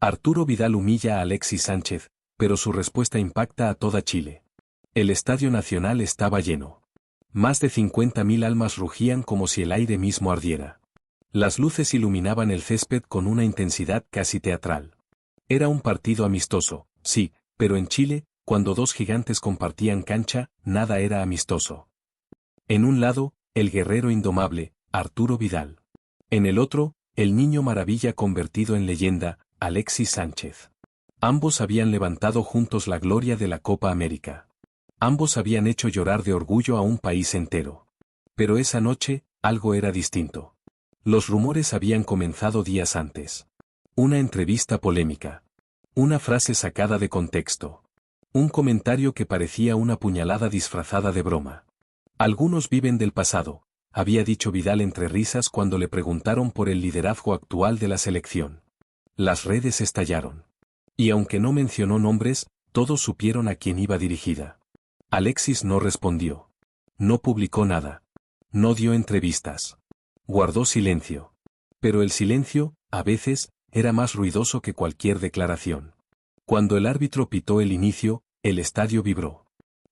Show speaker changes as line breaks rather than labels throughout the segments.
Arturo Vidal humilla a Alexis Sánchez, pero su respuesta impacta a toda Chile. El Estadio Nacional estaba lleno. Más de 50.000 almas rugían como si el aire mismo ardiera. Las luces iluminaban el césped con una intensidad casi teatral. Era un partido amistoso, sí, pero en Chile, cuando dos gigantes compartían cancha, nada era amistoso. En un lado, el guerrero indomable, Arturo Vidal. En el otro, el niño maravilla convertido en leyenda, Alexis Sánchez. Ambos habían levantado juntos la gloria de la Copa América. Ambos habían hecho llorar de orgullo a un país entero. Pero esa noche, algo era distinto. Los rumores habían comenzado días antes. Una entrevista polémica. Una frase sacada de contexto. Un comentario que parecía una puñalada disfrazada de broma. Algunos viven del pasado, había dicho Vidal entre risas cuando le preguntaron por el liderazgo actual de la selección. Las redes estallaron. Y aunque no mencionó nombres, todos supieron a quién iba dirigida. Alexis no respondió. No publicó nada. No dio entrevistas. Guardó silencio. Pero el silencio, a veces, era más ruidoso que cualquier declaración. Cuando el árbitro pitó el inicio, el estadio vibró.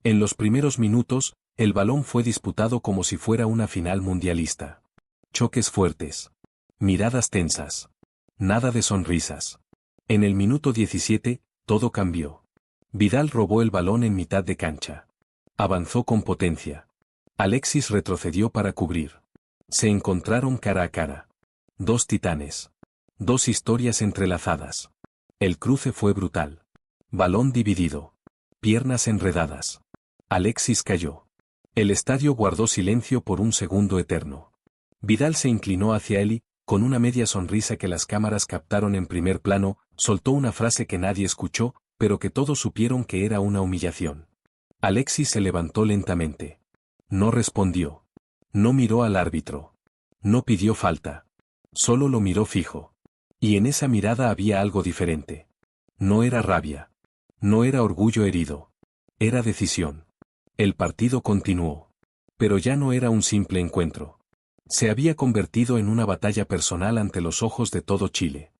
En los primeros minutos, el balón fue disputado como si fuera una final mundialista. Choques fuertes. Miradas tensas. Nada de sonrisas. En el minuto 17, todo cambió. Vidal robó el balón en mitad de cancha. Avanzó con potencia. Alexis retrocedió para cubrir. Se encontraron cara a cara. Dos titanes. Dos historias entrelazadas. El cruce fue brutal. Balón dividido. Piernas enredadas. Alexis cayó. El estadio guardó silencio por un segundo eterno. Vidal se inclinó hacia él y, con una media sonrisa que las cámaras captaron en primer plano, soltó una frase que nadie escuchó, pero que todos supieron que era una humillación. Alexis se levantó lentamente. No respondió. No miró al árbitro. No pidió falta. Solo lo miró fijo. Y en esa mirada había algo diferente. No era rabia. No era orgullo herido. Era decisión. El partido continuó. Pero ya no era un simple encuentro. Se había convertido en una batalla personal ante los ojos de todo Chile.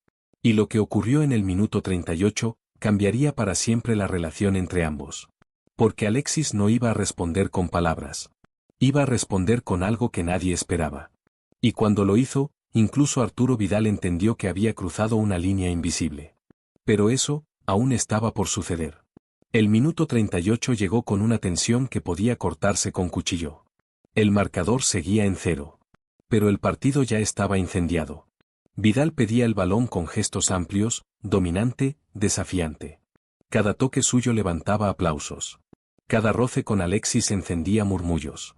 Y lo que ocurrió en el minuto 38, cambiaría para siempre la relación entre ambos. Porque Alexis no iba a responder con palabras. Iba a responder con algo que nadie esperaba. Y cuando lo hizo, incluso Arturo Vidal entendió que había cruzado una línea invisible. Pero eso, aún estaba por suceder. El minuto 38 llegó con una tensión que podía cortarse con cuchillo. El marcador seguía en 0. Pero el partido ya estaba incendiado. Vidal pedía el balón con gestos amplios, dominante, desafiante. Cada toque suyo levantaba aplausos. Cada roce con Alexis encendía murmullos.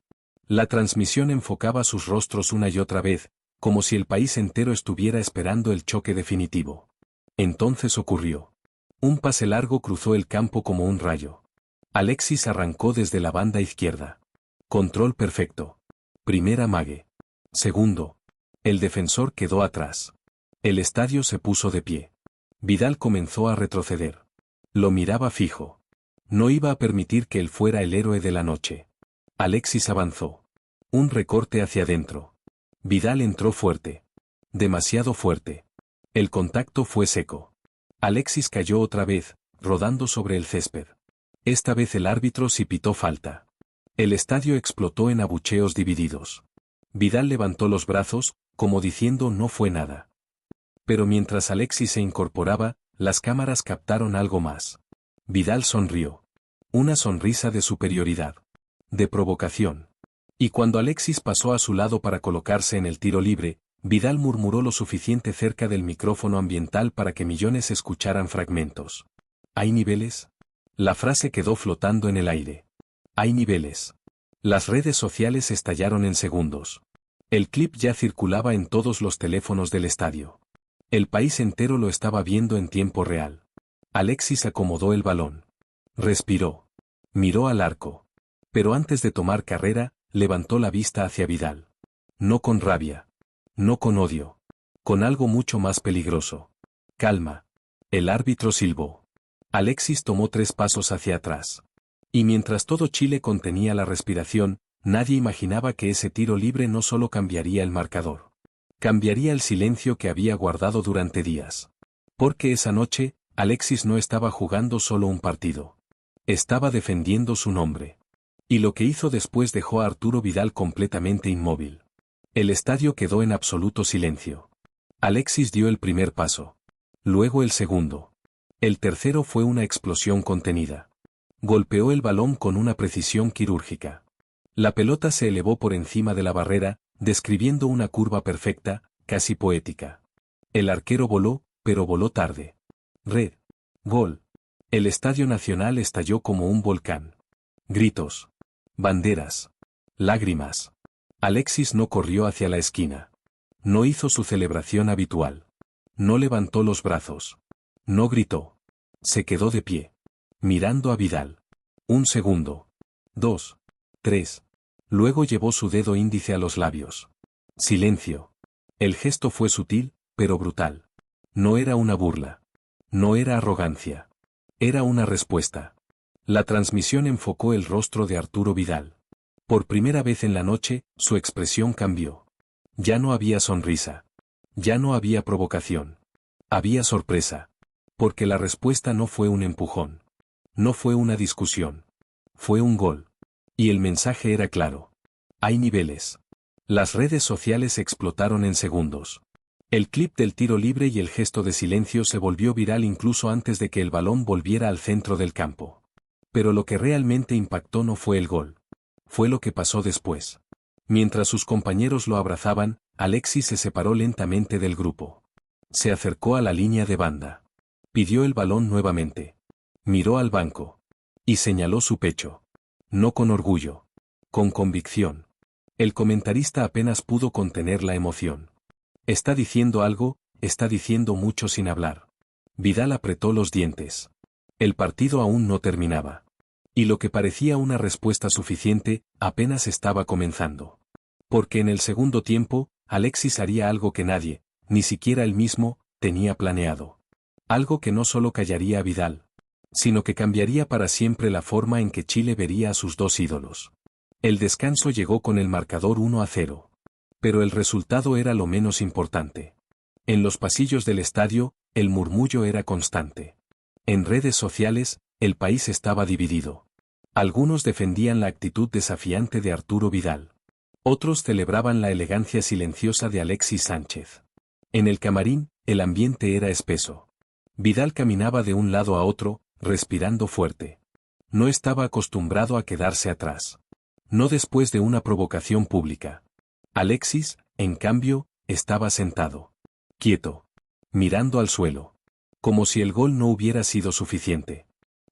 La transmisión enfocaba sus rostros una y otra vez, como si el país entero estuviera esperando el choque definitivo. Entonces ocurrió. Un pase largo cruzó el campo como un rayo. Alexis arrancó desde la banda izquierda. Control perfecto. Primer amague. Segundo. El defensor quedó atrás. El estadio se puso de pie. Vidal comenzó a retroceder. Lo miraba fijo. No iba a permitir que él fuera el héroe de la noche. Alexis avanzó. Un recorte hacia adentro. Vidal entró fuerte. Demasiado fuerte. El contacto fue seco. Alexis cayó otra vez, rodando sobre el césped. Esta vez el árbitro sí pitó falta. El estadio explotó en abucheos divididos. Vidal levantó los brazos, como diciendo no fue nada. Pero mientras Alexis se incorporaba, las cámaras captaron algo más. Vidal sonrió. Una sonrisa de superioridad. De provocación. Y cuando Alexis pasó a su lado para colocarse en el tiro libre, Vidal murmuró lo suficiente cerca del micrófono ambiental para que millones escucharan fragmentos. ¿Hay niveles? La frase quedó flotando en el aire. Hay niveles. Las redes sociales estallaron en segundos. El clip ya circulaba en todos los teléfonos del estadio. El país entero lo estaba viendo en tiempo real. Alexis acomodó el balón. Respiró. Miró al arco. Pero antes de tomar carrera, levantó la vista hacia Vidal. No con rabia. No con odio. Con algo mucho más peligroso. Calma. El árbitro silbó. Alexis tomó 3 pasos hacia atrás. Y mientras todo Chile contenía la respiración, nadie imaginaba que ese tiro libre no solo cambiaría el marcador. Cambiaría el silencio que había guardado durante días. Porque esa noche, Alexis no estaba jugando solo un partido. Estaba defendiendo su nombre. Y lo que hizo después dejó a Arturo Vidal completamente inmóvil. El estadio quedó en absoluto silencio. Alexis dio el primer paso. Luego el segundo. El tercero fue una explosión contenida. Golpeó el balón con una precisión quirúrgica. La pelota se elevó por encima de la barrera, describiendo una curva perfecta, casi poética. El arquero voló, pero voló tarde. Red. Gol. El Estadio Nacional estalló como un volcán. Gritos. Banderas. Lágrimas. Alexis no corrió hacia la esquina. No hizo su celebración habitual. No levantó los brazos. No gritó. Se quedó de pie. Mirando a Vidal. Un segundo. 2. 3. Luego llevó su dedo índice a los labios. Silencio. El gesto fue sutil, pero brutal. No era una burla. No era arrogancia. Era una respuesta. La transmisión enfocó el rostro de Arturo Vidal. Por primera vez en la noche, su expresión cambió. Ya no había sonrisa. Ya no había provocación. Había sorpresa. Porque la respuesta no fue un empujón. No fue una discusión. Fue un gol. Y el mensaje era claro. Hay niveles. Las redes sociales explotaron en segundos. El clip del tiro libre y el gesto de silencio se volvió viral incluso antes de que el balón volviera al centro del campo. Pero lo que realmente impactó no fue el gol. Fue lo que pasó después. Mientras sus compañeros lo abrazaban, Alexis se separó lentamente del grupo. Se acercó a la línea de banda. Pidió el balón nuevamente. Miró al banco. Y señaló su pecho. No con orgullo. Con convicción. El comentarista apenas pudo contener la emoción. Está diciendo algo, está diciendo mucho sin hablar. Vidal apretó los dientes. El partido aún no terminaba. Y lo que parecía una respuesta suficiente, apenas estaba comenzando. Porque en el segundo tiempo, Alexis haría algo que nadie, ni siquiera él mismo, tenía planeado. Algo que no solo callaría a Vidal, sino que cambiaría para siempre la forma en que Chile vería a sus dos ídolos. El descanso llegó con el marcador 1-0. Pero el resultado era lo menos importante. En los pasillos del estadio, el murmullo era constante. En redes sociales, el país estaba dividido. Algunos defendían la actitud desafiante de Arturo Vidal. Otros celebraban la elegancia silenciosa de Alexis Sánchez. En el camarín, el ambiente era espeso. Vidal caminaba de un lado a otro, respirando fuerte. No estaba acostumbrado a quedarse atrás. No después de una provocación pública. Alexis, en cambio, estaba sentado. Quieto. Mirando al suelo. Como si el gol no hubiera sido suficiente.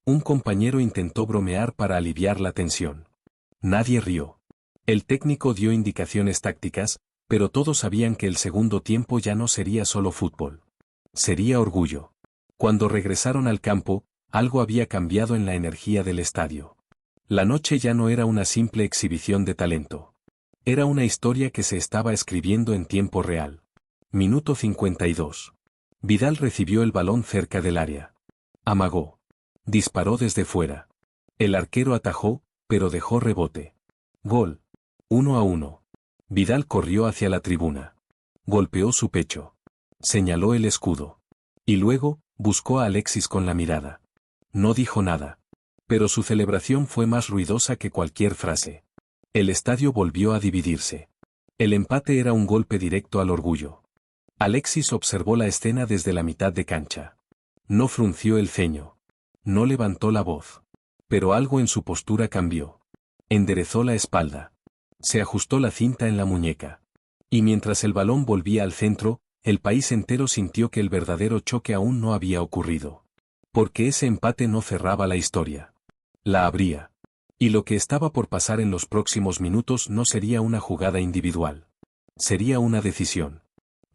Un compañero intentó bromear para aliviar la tensión. Nadie rió. El técnico dio indicaciones tácticas, pero todos sabían que el segundo tiempo ya no sería solo fútbol. Sería orgullo. Cuando regresaron al campo, algo había cambiado en la energía del estadio. La noche ya no era una simple exhibición de talento. Era una historia que se estaba escribiendo en tiempo real. Minuto 52. Vidal recibió el balón cerca del área. Amagó. Disparó desde fuera. El arquero atajó, pero dejó rebote. Gol. 1-1. Vidal corrió hacia la tribuna. Golpeó su pecho. Señaló el escudo. Y luego, buscó a Alexis con la mirada. No dijo nada. Pero su celebración fue más ruidosa que cualquier frase. El estadio volvió a dividirse. El empate era un golpe directo al orgullo. Alexis observó la escena desde la mitad de cancha. No frunció el ceño. No levantó la voz. Pero algo en su postura cambió. Enderezó la espalda. Se ajustó la cinta en la muñeca. Y mientras el balón volvía al centro, el país entero sintió que el verdadero choque aún no había ocurrido. Porque ese empate no cerraba la historia. La abría. Y lo que estaba por pasar en los próximos minutos no sería una jugada individual. Sería una decisión.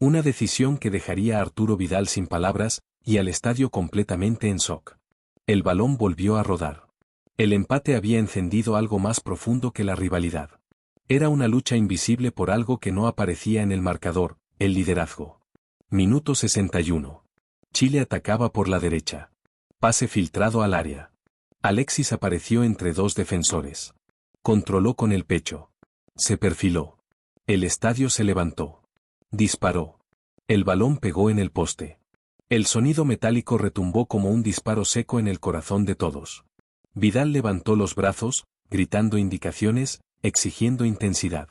Una decisión que dejaría a Arturo Vidal sin palabras, y al estadio completamente en shock. El balón volvió a rodar. El empate había encendido algo más profundo que la rivalidad. Era una lucha invisible por algo que no aparecía en el marcador, el liderazgo. Minuto 61. Chile atacaba por la derecha. Pase filtrado al área. Alexis apareció entre dos defensores. Controló con el pecho. Se perfiló. El estadio se levantó. Disparó. El balón pegó en el poste. El sonido metálico retumbó como un disparo seco en el corazón de todos. Vidal levantó los brazos, gritando indicaciones, exigiendo intensidad.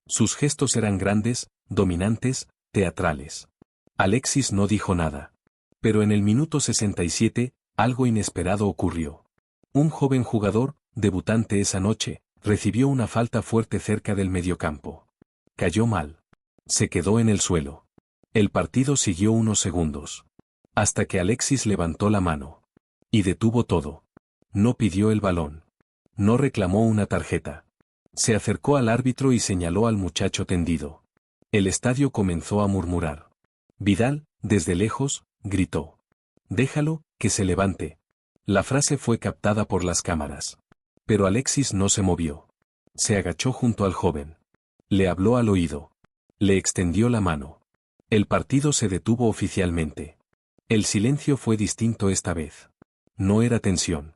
Sus gestos eran grandes, dominantes, teatrales. Alexis no dijo nada. Pero en el minuto 67, algo inesperado ocurrió. Un joven jugador, debutante esa noche, recibió una falta fuerte cerca del mediocampo. Cayó mal. Se quedó en el suelo. El partido siguió unos segundos. Hasta que Alexis levantó la mano. Y detuvo todo. No pidió el balón. No reclamó una tarjeta. Se acercó al árbitro y señaló al muchacho tendido. El estadio comenzó a murmurar. Vidal, desde lejos, gritó. Déjalo, que se levante. La frase fue captada por las cámaras. Pero Alexis no se movió. Se agachó junto al joven. Le habló al oído. Le extendió la mano. El partido se detuvo oficialmente. El silencio fue distinto esta vez. No era tensión.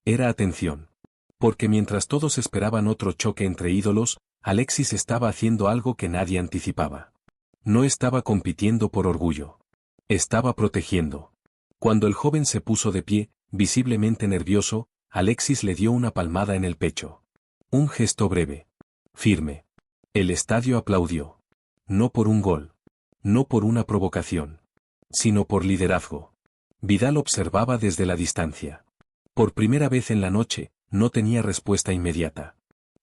Era atención. Porque mientras todos esperaban otro choque entre ídolos, Alexis estaba haciendo algo que nadie anticipaba. No estaba compitiendo por orgullo. Estaba protegiendo. Cuando el joven se puso de pie, visiblemente nervioso, Alexis le dio una palmada en el pecho. Un gesto breve. Firme. El estadio aplaudió. No por un gol. No por una provocación. Sino por liderazgo. Vidal observaba desde la distancia. Por primera vez en la noche, no tenía respuesta inmediata.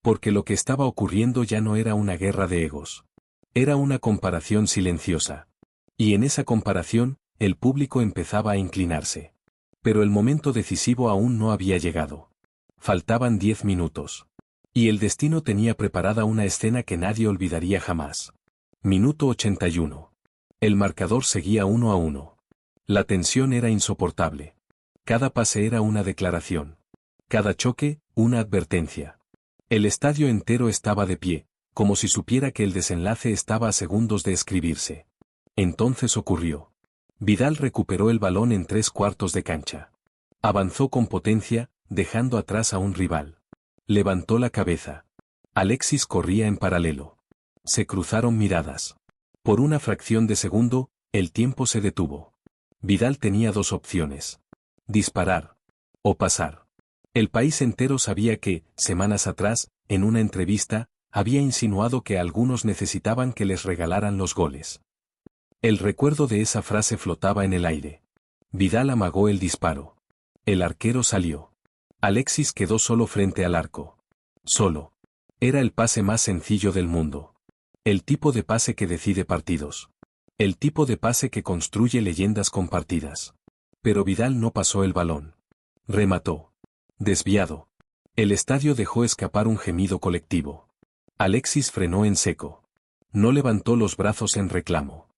Porque lo que estaba ocurriendo ya no era una guerra de egos. Era una comparación silenciosa. Y en esa comparación, el público empezaba a inclinarse. Pero el momento decisivo aún no había llegado. Faltaban 10 minutos. Y el destino tenía preparada una escena que nadie olvidaría jamás. Minuto 81. El marcador seguía 1-1. La tensión era insoportable. Cada pase era una declaración. Cada choque, una advertencia. El estadio entero estaba de pie, como si supiera que el desenlace estaba a segundos de escribirse. Entonces ocurrió. Vidal recuperó el balón en 3/4 de cancha. Avanzó con potencia, dejando atrás a un rival. Levantó la cabeza. Alexis corría en paralelo. Se cruzaron miradas. Por una fracción de segundo, el tiempo se detuvo. Vidal tenía dos opciones. Disparar. O pasar. El país entero sabía que, semanas atrás, en una entrevista, había insinuado que algunos necesitaban que les regalaran los goles. El recuerdo de esa frase flotaba en el aire. Vidal amagó el disparo. El arquero salió. Alexis quedó solo frente al arco. Solo. Era el pase más sencillo del mundo. El tipo de pase que decide partidos. El tipo de pase que construye leyendas compartidas. Pero Vidal no pasó el balón. Remató. Desviado. El estadio dejó escapar un gemido colectivo. Alexis frenó en seco. No levantó los brazos en reclamo.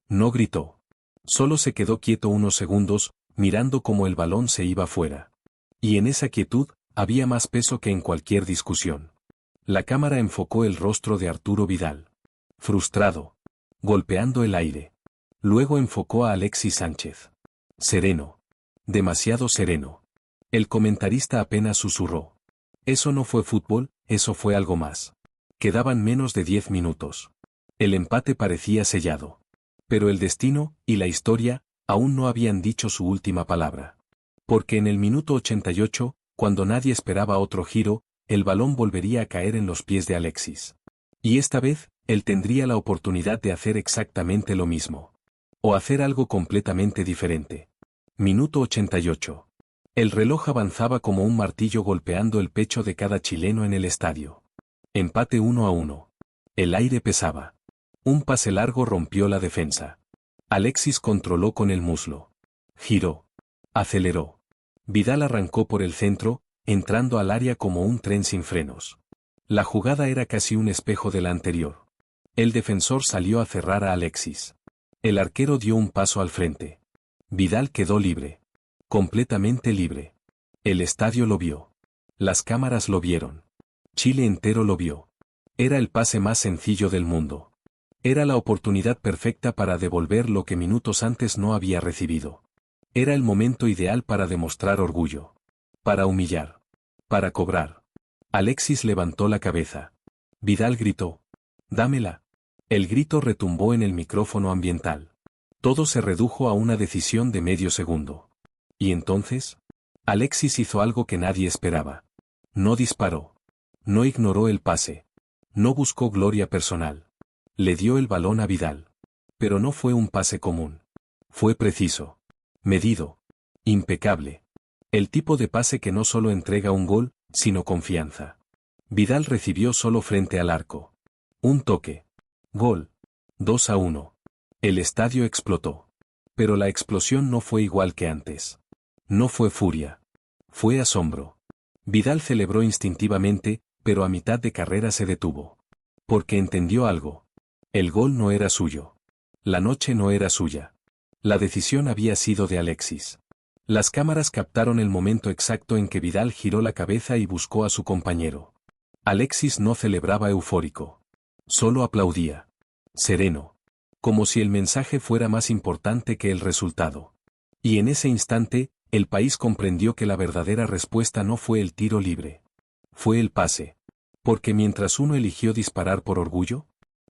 No gritó. Solo se quedó quieto unos segundos, mirando cómo el balón se iba fuera. Y en esa quietud, había más peso que en cualquier discusión. La cámara enfocó el rostro de Arturo Vidal. Frustrado. Golpeando el aire. Luego enfocó a Alexis Sánchez. Sereno. Demasiado sereno. El comentarista apenas susurró. Eso no fue fútbol, eso fue algo más. Quedaban menos de 10 minutos. El empate parecía sellado. Pero el destino, y la historia, aún no habían dicho su última palabra. Porque en el minuto 88, cuando nadie esperaba otro giro, el balón volvería a caer en los pies de Alexis. Y esta vez, él tendría la oportunidad de hacer exactamente lo mismo. O hacer algo completamente diferente. Minuto 88. El reloj avanzaba como un martillo golpeando el pecho de cada chileno en el estadio. Empate 1-1. El aire pesaba. Un pase largo rompió la defensa. Alexis controló con el muslo. Giró. Aceleró. Vidal arrancó por el centro, entrando al área como un tren sin frenos. La jugada era casi un espejo de la anterior. El defensor salió a cerrar a Alexis. El arquero dio un paso al frente. Vidal quedó libre. Completamente libre. El estadio lo vio. Las cámaras lo vieron. Chile entero lo vio. Era el pase más sencillo del mundo. Era la oportunidad perfecta para devolver lo que minutos antes no había recibido. Era el momento ideal para demostrar orgullo. Para humillar. Para cobrar. Alexis levantó la cabeza. Vidal gritó. «Dámela». El grito retumbó en el micrófono ambiental. Todo se redujo a una decisión de medio segundo. ¿Y entonces? Alexis hizo algo que nadie esperaba. No disparó. No ignoró el pase. No buscó gloria personal. Le dio el balón a Vidal. Pero no fue un pase común. Fue preciso. Medido. Impecable. El tipo de pase que no solo entrega un gol, sino confianza. Vidal recibió solo frente al arco. Un toque. Gol. 2-1. El estadio explotó. Pero la explosión no fue igual que antes. No fue furia. Fue asombro. Vidal celebró instintivamente, pero a mitad de carrera se detuvo. Porque entendió algo. El gol no era suyo. La noche no era suya. La decisión había sido de Alexis. Las cámaras captaron el momento exacto en que Vidal giró la cabeza y buscó a su compañero. Alexis no celebraba eufórico. Solo aplaudía. Sereno. Como si el mensaje fuera más importante que el resultado. Y en ese instante, el país comprendió que la verdadera respuesta no fue el tiro libre. Fue el pase. Porque mientras uno eligió disparar por orgullo,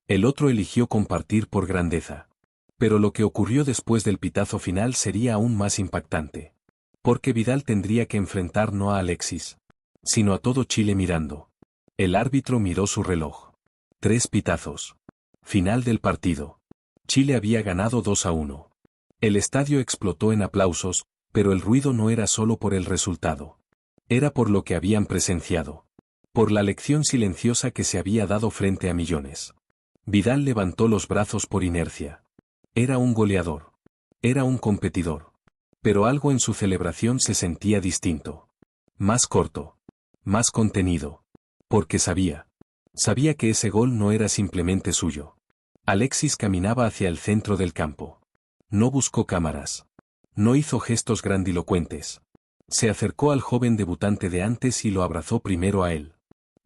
el otro eligió compartir por grandeza. Pero lo que ocurrió después del pitazo final sería aún más impactante. Porque Vidal tendría que enfrentar no a Alexis, sino a todo Chile mirando. El árbitro miró su reloj. 3 pitazos. Final del partido. Chile había ganado 2-1. El estadio explotó en aplausos, pero el ruido no era solo por el resultado. Era por lo que habían presenciado. Por la lección silenciosa que se había dado frente a millones. Vidal levantó los brazos por inercia. Era un goleador. Era un competidor. Pero algo en su celebración se sentía distinto. Más corto. Más contenido. Porque sabía. Sabía que ese gol no era simplemente suyo. Alexis caminaba hacia el centro del campo. No buscó cámaras. No hizo gestos grandilocuentes. Se acercó al joven debutante de antes y lo abrazó primero a él.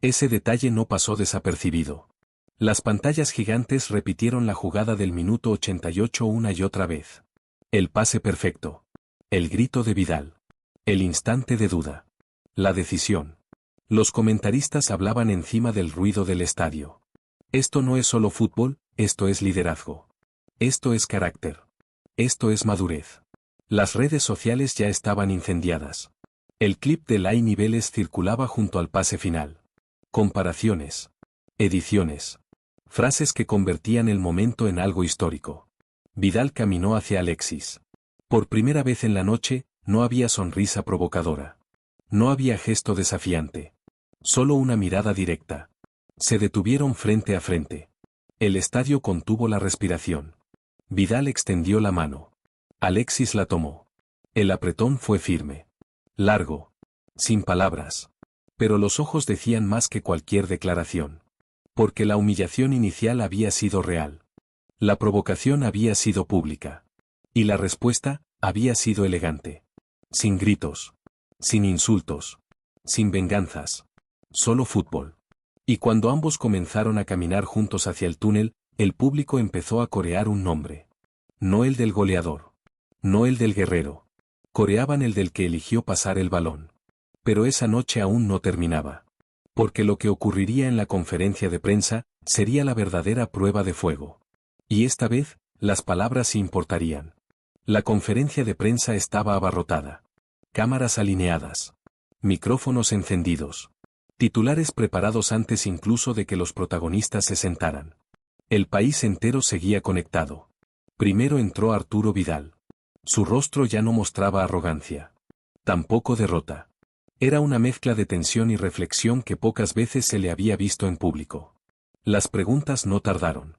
Ese detalle no pasó desapercibido. Las pantallas gigantes repitieron la jugada del minuto 88 una y otra vez. El pase perfecto. El grito de Vidal. El instante de duda. La decisión. Los comentaristas hablaban encima del ruido del estadio. Esto no es solo fútbol, esto es liderazgo. Esto es carácter. Esto es madurez. Las redes sociales ya estaban incendiadas. El clip de Hay niveles circulaba junto al pase final. Comparaciones. Ediciones. Frases que convertían el momento en algo histórico. Vidal caminó hacia Alexis. Por primera vez en la noche, no había sonrisa provocadora. No había gesto desafiante. Solo una mirada directa. Se detuvieron frente a frente. El estadio contuvo la respiración. Vidal extendió la mano. Alexis la tomó. El apretón fue firme. Largo. Sin palabras. Pero los ojos decían más que cualquier declaración. Porque la humillación inicial había sido real. La provocación había sido pública. Y la respuesta había sido elegante. Sin gritos. Sin insultos. Sin venganzas. Solo fútbol. Y cuando ambos comenzaron a caminar juntos hacia el túnel, el público empezó a corear un nombre. No el del goleador. No el del guerrero. Coreaban el del que eligió pasar el balón. Pero esa noche aún no terminaba. Porque lo que ocurriría en la conferencia de prensa sería la verdadera prueba de fuego. Y esta vez, las palabras sí importarían. La conferencia de prensa estaba abarrotada. Cámaras alineadas. Micrófonos encendidos. Titulares preparados antes incluso de que los protagonistas se sentaran. El país entero seguía conectado. Primero entró Arturo Vidal. Su rostro ya no mostraba arrogancia. Tampoco derrota. Era una mezcla de tensión y reflexión que pocas veces se le había visto en público. Las preguntas no tardaron.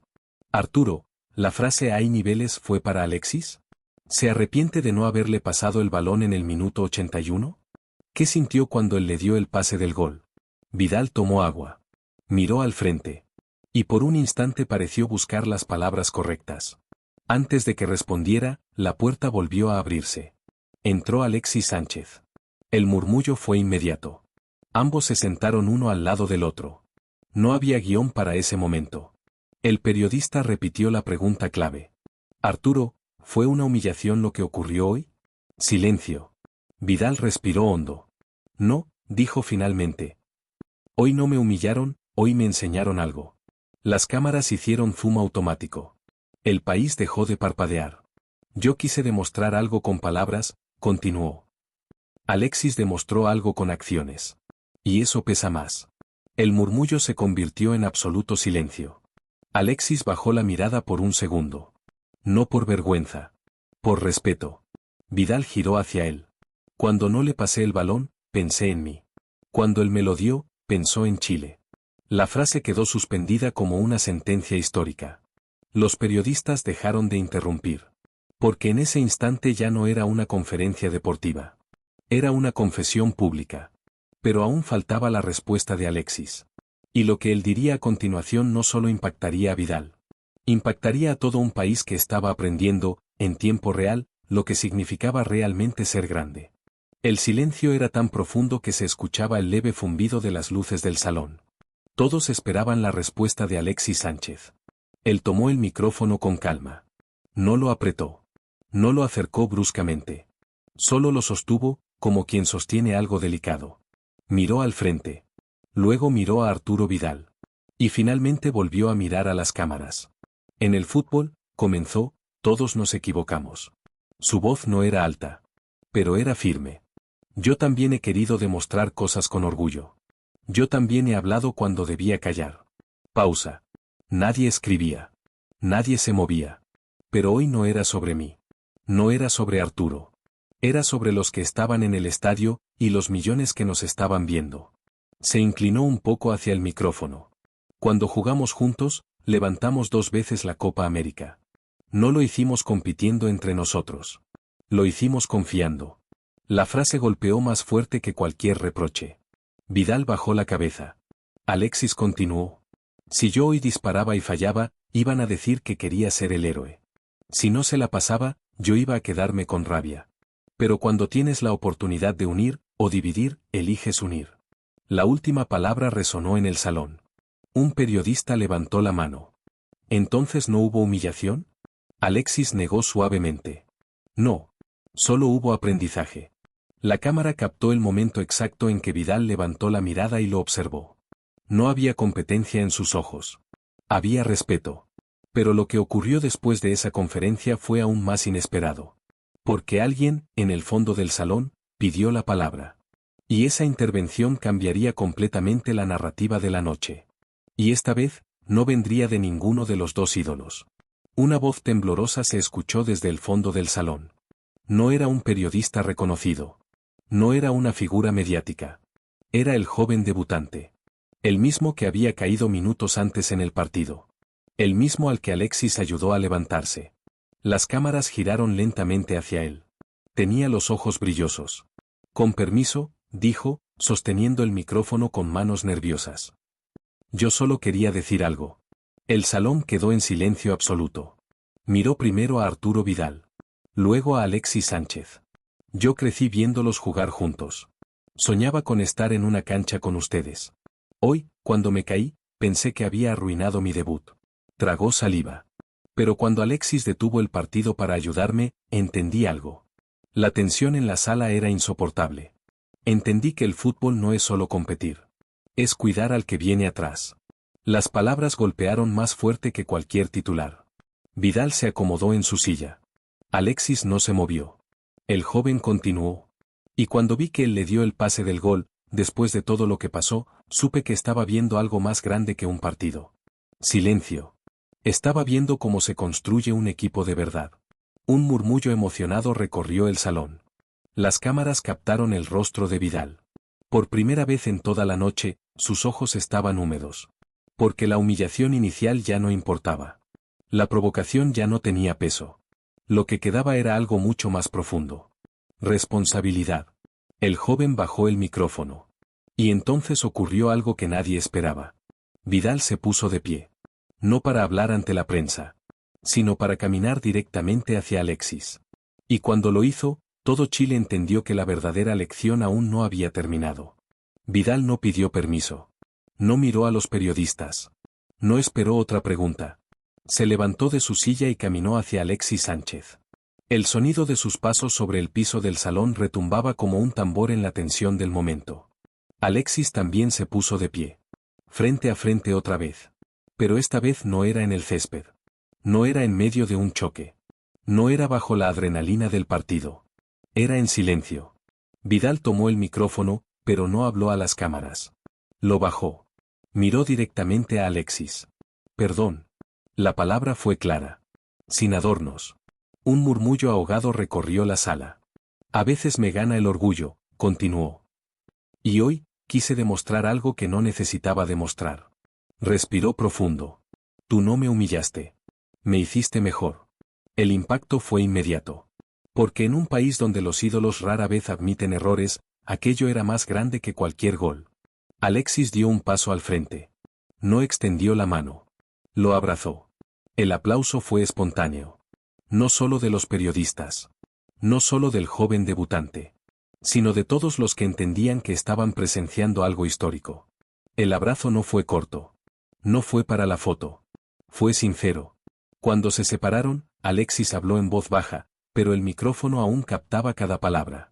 Arturo, ¿la frase "hay niveles" fue para Alexis? ¿Se arrepiente de no haberle pasado el balón en el minuto 81? ¿Qué sintió cuando él le dio el pase del gol? Vidal tomó agua. Miró al frente. Y por un instante pareció buscar las palabras correctas. Antes de que respondiera, la puerta volvió a abrirse. Entró Alexis Sánchez. El murmullo fue inmediato. Ambos se sentaron uno al lado del otro. No había guión para ese momento. El periodista repitió la pregunta clave. Arturo, ¿fue una humillación lo que ocurrió hoy? Silencio. Vidal respiró hondo. No, dijo finalmente. Hoy no me humillaron, hoy me enseñaron algo. Las cámaras hicieron zoom automático. El país dejó de parpadear. Yo quise demostrar algo con palabras, continuó. Alexis demostró algo con acciones. Y eso pesa más. El murmullo se convirtió en absoluto silencio. Alexis bajó la mirada por un segundo. No por vergüenza. Por respeto. Vidal giró hacia él. Cuando no le pasé el balón, pensé en mí. Cuando él me lo dio, pensó en Chile. La frase quedó suspendida como una sentencia histórica. Los periodistas dejaron de interrumpir. Porque en ese instante ya no era una conferencia deportiva. Era una confesión pública. Pero aún faltaba la respuesta de Alexis. Y lo que él diría a continuación no solo impactaría a Vidal. Impactaría a todo un país que estaba aprendiendo, en tiempo real, lo que significaba realmente ser grande. El silencio era tan profundo que se escuchaba el leve zumbido de las luces del salón. Todos esperaban la respuesta de Alexis Sánchez. Él tomó el micrófono con calma. No lo apretó. No lo acercó bruscamente. Solo lo sostuvo, como quien sostiene algo delicado. Miró al frente. Luego miró a Arturo Vidal. Y finalmente volvió a mirar a las cámaras. En el fútbol, comenzó, todos nos equivocamos. Su voz no era alta. Pero era firme. Yo también he querido demostrar cosas con orgullo. Yo también he hablado cuando debía callar. Pausa. Nadie escribía. Nadie se movía. Pero hoy no era sobre mí. No era sobre Arturo. Era sobre los que estaban en el estadio, y los millones que nos estaban viendo. Se inclinó un poco hacia el micrófono. Cuando jugamos juntos, levantamos 2 veces la Copa América. No lo hicimos compitiendo entre nosotros. Lo hicimos confiando. La frase golpeó más fuerte que cualquier reproche. Vidal bajó la cabeza. Alexis continuó. Si yo hoy disparaba y fallaba, iban a decir que quería ser el héroe. Si no se la pasaba, yo iba a quedarme con rabia. Pero cuando tienes la oportunidad de unir, o dividir, eliges unir. La última palabra resonó en el salón. Un periodista levantó la mano. ¿Entonces no hubo humillación? Alexis negó suavemente. No. Solo hubo aprendizaje. La cámara captó el momento exacto en que Vidal levantó la mirada y lo observó. No había competencia en sus ojos. Había respeto. Pero lo que ocurrió después de esa conferencia fue aún más inesperado. Porque alguien, en el fondo del salón, pidió la palabra. Y esa intervención cambiaría completamente la narrativa de la noche. Y esta vez, no vendría de ninguno de los dos ídolos. Una voz temblorosa se escuchó desde el fondo del salón. No era un periodista reconocido. No era una figura mediática. Era el joven debutante. El mismo que había caído minutos antes en el partido. El mismo al que Alexis ayudó a levantarse. Las cámaras giraron lentamente hacia él. Tenía los ojos brillosos. Con permiso, dijo, sosteniendo el micrófono con manos nerviosas. Yo solo quería decir algo. El salón quedó en silencio absoluto. Miró primero a Arturo Vidal. Luego a Alexis Sánchez. Yo crecí viéndolos jugar juntos. Soñaba con estar en una cancha con ustedes. Hoy, cuando me caí, pensé que había arruinado mi debut. Tragó saliva. Pero cuando Alexis detuvo el partido para ayudarme, entendí algo. La tensión en la sala era insoportable. Entendí que el fútbol no es solo competir. Es cuidar al que viene atrás. Las palabras golpearon más fuerte que cualquier titular. Vidal se acomodó en su silla. Alexis no se movió. El joven continuó. Y cuando vi que él le dio el pase del gol, después de todo lo que pasó, supe que estaba viendo algo más grande que un partido. Silencio. Estaba viendo cómo se construye un equipo de verdad. Un murmullo emocionado recorrió el salón. Las cámaras captaron el rostro de Vidal. Por primera vez en toda la noche, sus ojos estaban húmedos. Porque la humillación inicial ya no importaba. La provocación ya no tenía peso. Lo que quedaba era algo mucho más profundo. Responsabilidad. El joven bajó el micrófono. Y entonces ocurrió algo que nadie esperaba. Vidal se puso de pie. No para hablar ante la prensa, sino para caminar directamente hacia Alexis. Y cuando lo hizo, todo Chile entendió que la verdadera lección aún no había terminado. Vidal no pidió permiso. No miró a los periodistas. No esperó otra pregunta. Se levantó de su silla y caminó hacia Alexis Sánchez. El sonido de sus pasos sobre el piso del salón retumbaba como un tambor en la tensión del momento. Alexis también se puso de pie. Frente a frente otra vez. Pero esta vez no era en el césped. No era en medio de un choque. No era bajo la adrenalina del partido. Era en silencio. Vidal tomó el micrófono, pero no habló a las cámaras. Lo bajó. Miró directamente a Alexis. Perdón. La palabra fue clara. Sin adornos. Un murmullo ahogado recorrió la sala. A veces me gana el orgullo, continuó. Y hoy, quise demostrar algo que no necesitaba demostrar. Respiró profundo. Tú no me humillaste. Me hiciste mejor. El impacto fue inmediato. Porque en un país donde los ídolos rara vez admiten errores, aquello era más grande que cualquier gol. Alexis dio un paso al frente. No extendió la mano. Lo abrazó. El aplauso fue espontáneo. No solo de los periodistas. No solo del joven debutante. Sino de todos los que entendían que estaban presenciando algo histórico. El abrazo no fue corto. No fue para la foto. Fue sincero. Cuando se separaron, Alexis habló en voz baja, pero el micrófono aún captaba cada palabra.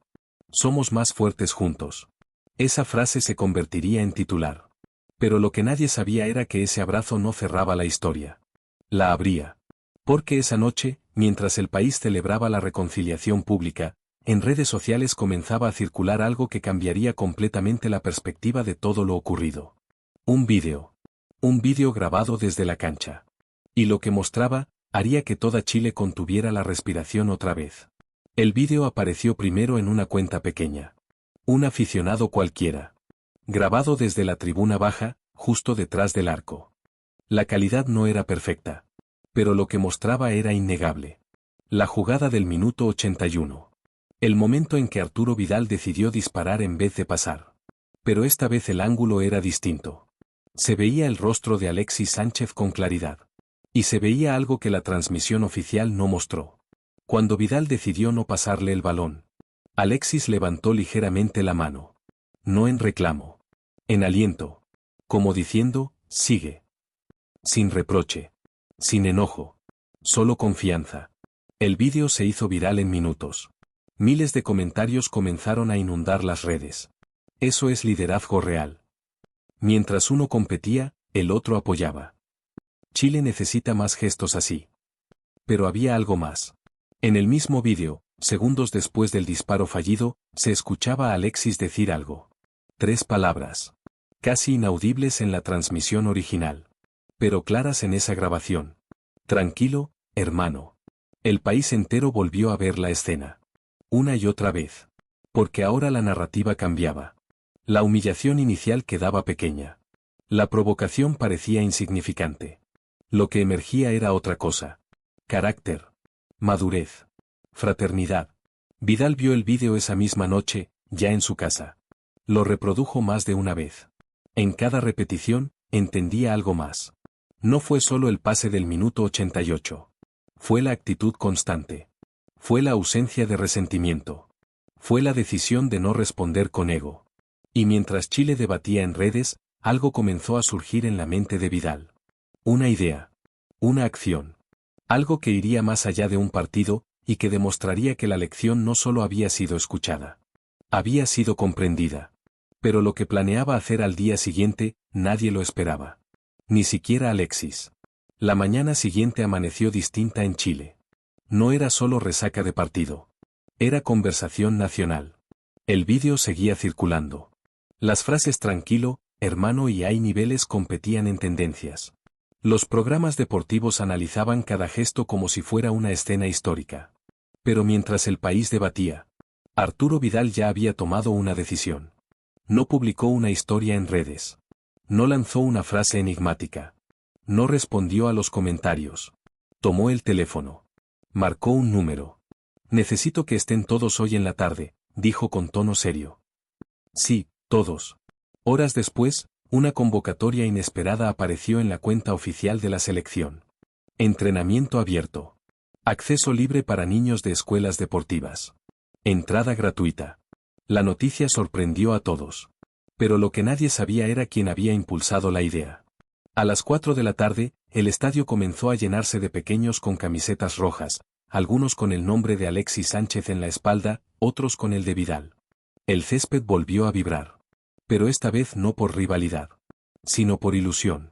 Somos más fuertes juntos. Esa frase se convertiría en titular. Pero lo que nadie sabía era que ese abrazo no cerraba la historia. La abría. Porque esa noche, mientras el país celebraba la reconciliación pública, en redes sociales comenzaba a circular algo que cambiaría completamente la perspectiva de todo lo ocurrido. Un vídeo. Un vídeo grabado desde la cancha. Y lo que mostraba, haría que toda Chile contuviera la respiración otra vez. El vídeo apareció primero en una cuenta pequeña. Un aficionado cualquiera. Grabado desde la tribuna baja, justo detrás del arco. La calidad no era perfecta. Pero lo que mostraba era innegable. La jugada del minuto 81. El momento en que Arturo Vidal decidió disparar en vez de pasar. Pero esta vez el ángulo era distinto. Se veía el rostro de Alexis Sánchez con claridad. Y se veía algo que la transmisión oficial no mostró. Cuando Vidal decidió no pasarle el balón, Alexis levantó ligeramente la mano. No en reclamo. En aliento. Como diciendo, sigue. Sin reproche. Sin enojo. Solo confianza. El vídeo se hizo viral en minutos. Miles de comentarios comenzaron a inundar las redes. Eso es liderazgo real. Mientras uno competía, el otro apoyaba. Chile necesita más gestos así. Pero había algo más. En el mismo vídeo, segundos después del disparo fallido, se escuchaba a Alexis decir algo. 3 palabras. Casi inaudibles en la transmisión original. Pero claras en esa grabación. Tranquilo, hermano. El país entero volvió a ver la escena. Una y otra vez. Porque ahora la narrativa cambiaba. La humillación inicial quedaba pequeña. La provocación parecía insignificante. Lo que emergía era otra cosa. Carácter. Madurez. Fraternidad. Vidal vio el vídeo esa misma noche, ya en su casa. Lo reprodujo más de una vez. En cada repetición, entendía algo más. No fue solo el pase del minuto 88. Fue la actitud constante. Fue la ausencia de resentimiento. Fue la decisión de no responder con ego. Y mientras Chile debatía en redes, algo comenzó a surgir en la mente de Vidal. Una idea. Una acción. Algo que iría más allá de un partido, y que demostraría que la lección no solo había sido escuchada. Había sido comprendida. Pero lo que planeaba hacer al día siguiente, nadie lo esperaba. Ni siquiera Alexis. La mañana siguiente amaneció distinta en Chile. No era solo resaca de partido. Era conversación nacional. El vídeo seguía circulando. Las frases tranquilo, hermano y hay niveles competían en tendencias. Los programas deportivos analizaban cada gesto como si fuera una escena histórica. Pero mientras el país debatía, Arturo Vidal ya había tomado una decisión. No publicó una historia en redes. No lanzó una frase enigmática. No respondió a los comentarios. Tomó el teléfono. Marcó un número. Necesito que estén todos hoy en la tarde, dijo con tono serio. Sí, todos. Horas después, una convocatoria inesperada apareció en la cuenta oficial de la selección. Entrenamiento abierto. Acceso libre para niños de escuelas deportivas. Entrada gratuita. La noticia sorprendió a todos. Pero lo que nadie sabía era quién había impulsado la idea. A las 4 de la tarde, el estadio comenzó a llenarse de pequeños con camisetas rojas, algunos con el nombre de Alexis Sánchez en la espalda, otros con el de Vidal. El césped volvió a vibrar. Pero esta vez no por rivalidad, sino por ilusión.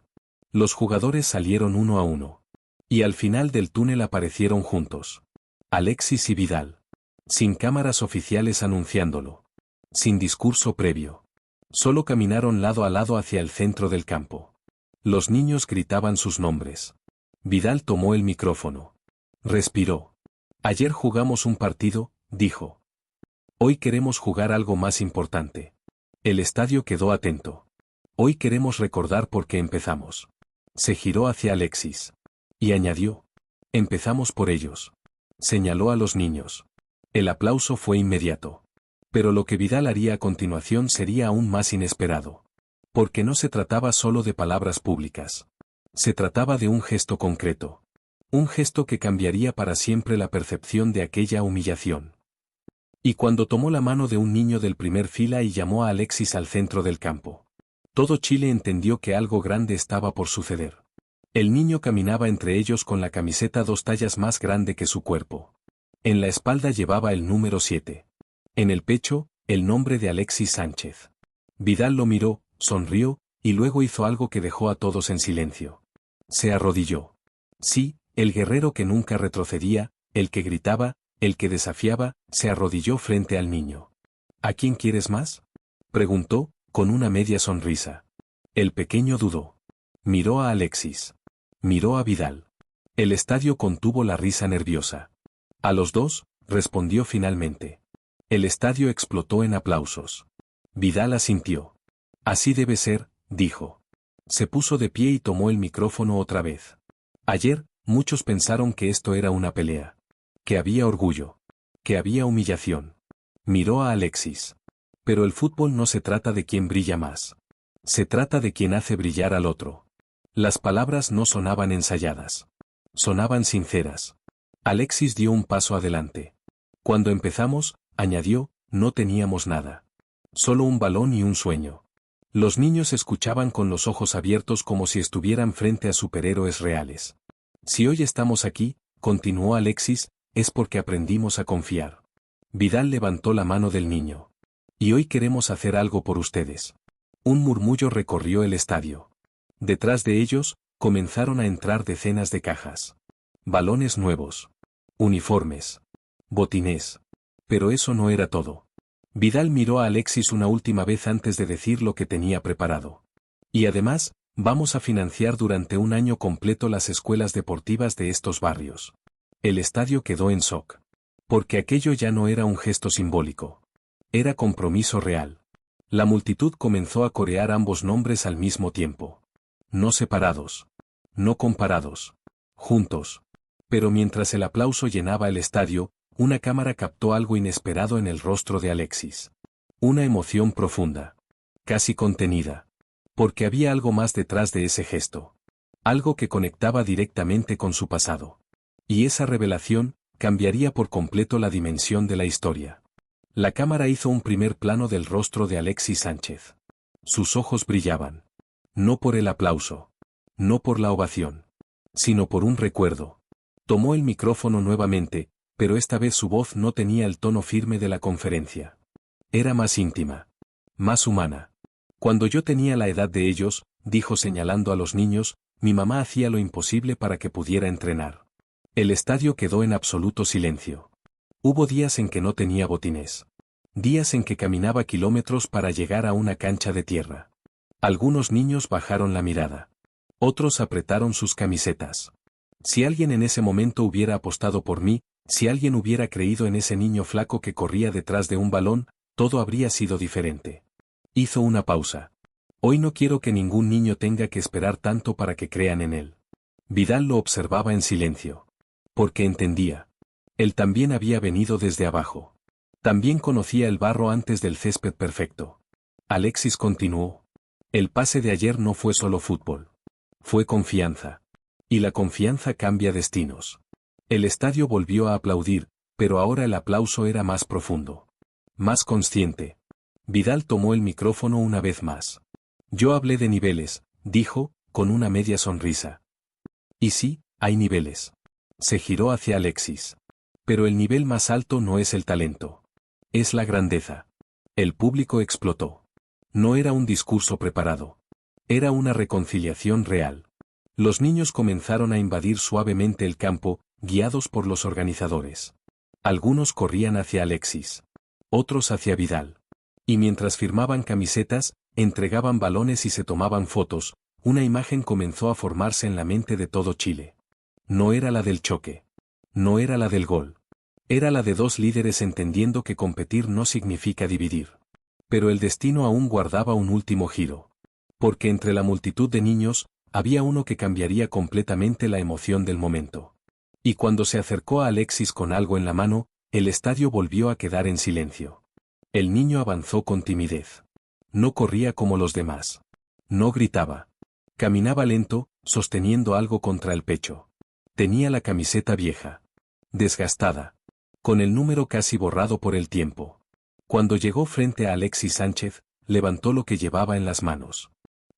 Los jugadores salieron uno a uno. Y al final del túnel aparecieron juntos. Alexis y Vidal. Sin cámaras oficiales anunciándolo. Sin discurso previo. Solo caminaron lado a lado hacia el centro del campo. Los niños gritaban sus nombres. Vidal tomó el micrófono. Respiró. Ayer jugamos un partido, dijo. Hoy queremos jugar algo más importante. El estadio quedó atento. Hoy queremos recordar por qué empezamos. Se giró hacia Alexis. Y añadió. Empezamos por ellos. Señaló a los niños. El aplauso fue inmediato. Pero lo que Vidal haría a continuación sería aún más inesperado. Porque no se trataba solo de palabras públicas. Se trataba de un gesto concreto. Un gesto que cambiaría para siempre la percepción de aquella humillación. Y cuando tomó la mano de un niño del primer fila y llamó a Alexis al centro del campo. Todo Chile entendió que algo grande estaba por suceder. El niño caminaba entre ellos con la camiseta 2 tallas más grande que su cuerpo. En la espalda llevaba el número 7. En el pecho, el nombre de Alexis Sánchez. Vidal lo miró, sonrió, y luego hizo algo que dejó a todos en silencio. Se arrodilló. Sí, el guerrero que nunca retrocedía, el que gritaba, el que desafiaba, se arrodilló frente al niño. ¿A quién quieres más?, preguntó, con una media sonrisa. El pequeño dudó. Miró a Alexis. Miró a Vidal. El estadio contuvo la risa nerviosa. A los dos, respondió finalmente. El estadio explotó en aplausos. Vidal asintió. Así debe ser, dijo. Se puso de pie y tomó el micrófono otra vez. Ayer, muchos pensaron que esto era una pelea. Que había orgullo. Que había humillación. Miró a Alexis. Pero el fútbol no se trata de quién brilla más. Se trata de quién hace brillar al otro. Las palabras no sonaban ensayadas. Sonaban sinceras. Alexis dio un paso adelante. Cuando empezamos, añadió, no teníamos nada. Solo un balón y un sueño. Los niños escuchaban con los ojos abiertos como si estuvieran frente a superhéroes reales. Si hoy estamos aquí, continuó Alexis, es porque aprendimos a confiar. Vidal levantó la mano del niño. Y hoy queremos hacer algo por ustedes. Un murmullo recorrió el estadio. Detrás de ellos, comenzaron a entrar decenas de cajas. Balones nuevos. Uniformes. Botines. Pero eso no era todo. Vidal miró a Alexis una última vez antes de decir lo que tenía preparado. Y además, vamos a financiar durante un año completo las escuelas deportivas de estos barrios. El estadio quedó en shock. Porque aquello ya no era un gesto simbólico. Era compromiso real. La multitud comenzó a corear ambos nombres al mismo tiempo. No separados. No comparados. Juntos. Pero mientras el aplauso llenaba el estadio, una cámara captó algo inesperado en el rostro de Alexis. Una emoción profunda. Casi contenida. Porque había algo más detrás de ese gesto. Algo que conectaba directamente con su pasado. Y esa revelación cambiaría por completo la dimensión de la historia. La cámara hizo un primer plano del rostro de Alexis Sánchez. Sus ojos brillaban. No por el aplauso. No por la ovación. Sino por un recuerdo. Tomó el micrófono nuevamente, pero esta vez su voz no tenía el tono firme de la conferencia. Era más íntima. Más humana. Cuando yo tenía la edad de ellos, dijo señalando a los niños, mi mamá hacía lo imposible para que pudiera entrenar. El estadio quedó en absoluto silencio. Hubo días en que no tenía botines. Días en que caminaba kilómetros para llegar a una cancha de tierra. Algunos niños bajaron la mirada. Otros apretaron sus camisetas. Si alguien en ese momento hubiera apostado por mí, si alguien hubiera creído en ese niño flaco que corría detrás de un balón, todo habría sido diferente. Hizo una pausa. Hoy no quiero que ningún niño tenga que esperar tanto para que crean en él. Vidal lo observaba en silencio. Porque entendía. Él también había venido desde abajo. También conocía el barro antes del césped perfecto. Alexis continuó. El pase de ayer no fue solo fútbol. Fue confianza. Y la confianza cambia destinos. El estadio volvió a aplaudir, pero ahora el aplauso era más profundo. Más consciente. Vidal tomó el micrófono una vez más. Yo hablé de niveles, dijo, con una media sonrisa. Y sí, hay niveles. Se giró hacia Alexis. Pero el nivel más alto no es el talento. Es la grandeza. El público explotó. No era un discurso preparado. Era una reconciliación real. Los niños comenzaron a invadir suavemente el campo, guiados por los organizadores. Algunos corrían hacia Alexis. Otros hacia Vidal. Y mientras firmaban camisetas, entregaban balones y se tomaban fotos, una imagen comenzó a formarse en la mente de todo Chile. No era la del choque. No era la del gol. Era la de dos líderes entendiendo que competir no significa dividir. Pero el destino aún guardaba un último giro. Porque entre la multitud de niños, había uno que cambiaría completamente la emoción del momento. Y cuando se acercó a Alexis con algo en la mano, el estadio volvió a quedar en silencio. El niño avanzó con timidez. No corría como los demás. No gritaba. Caminaba lento, sosteniendo algo contra el pecho. Tenía la camiseta vieja. Desgastada. Con el número casi borrado por el tiempo. Cuando llegó frente a Alexis Sánchez, levantó lo que llevaba en las manos.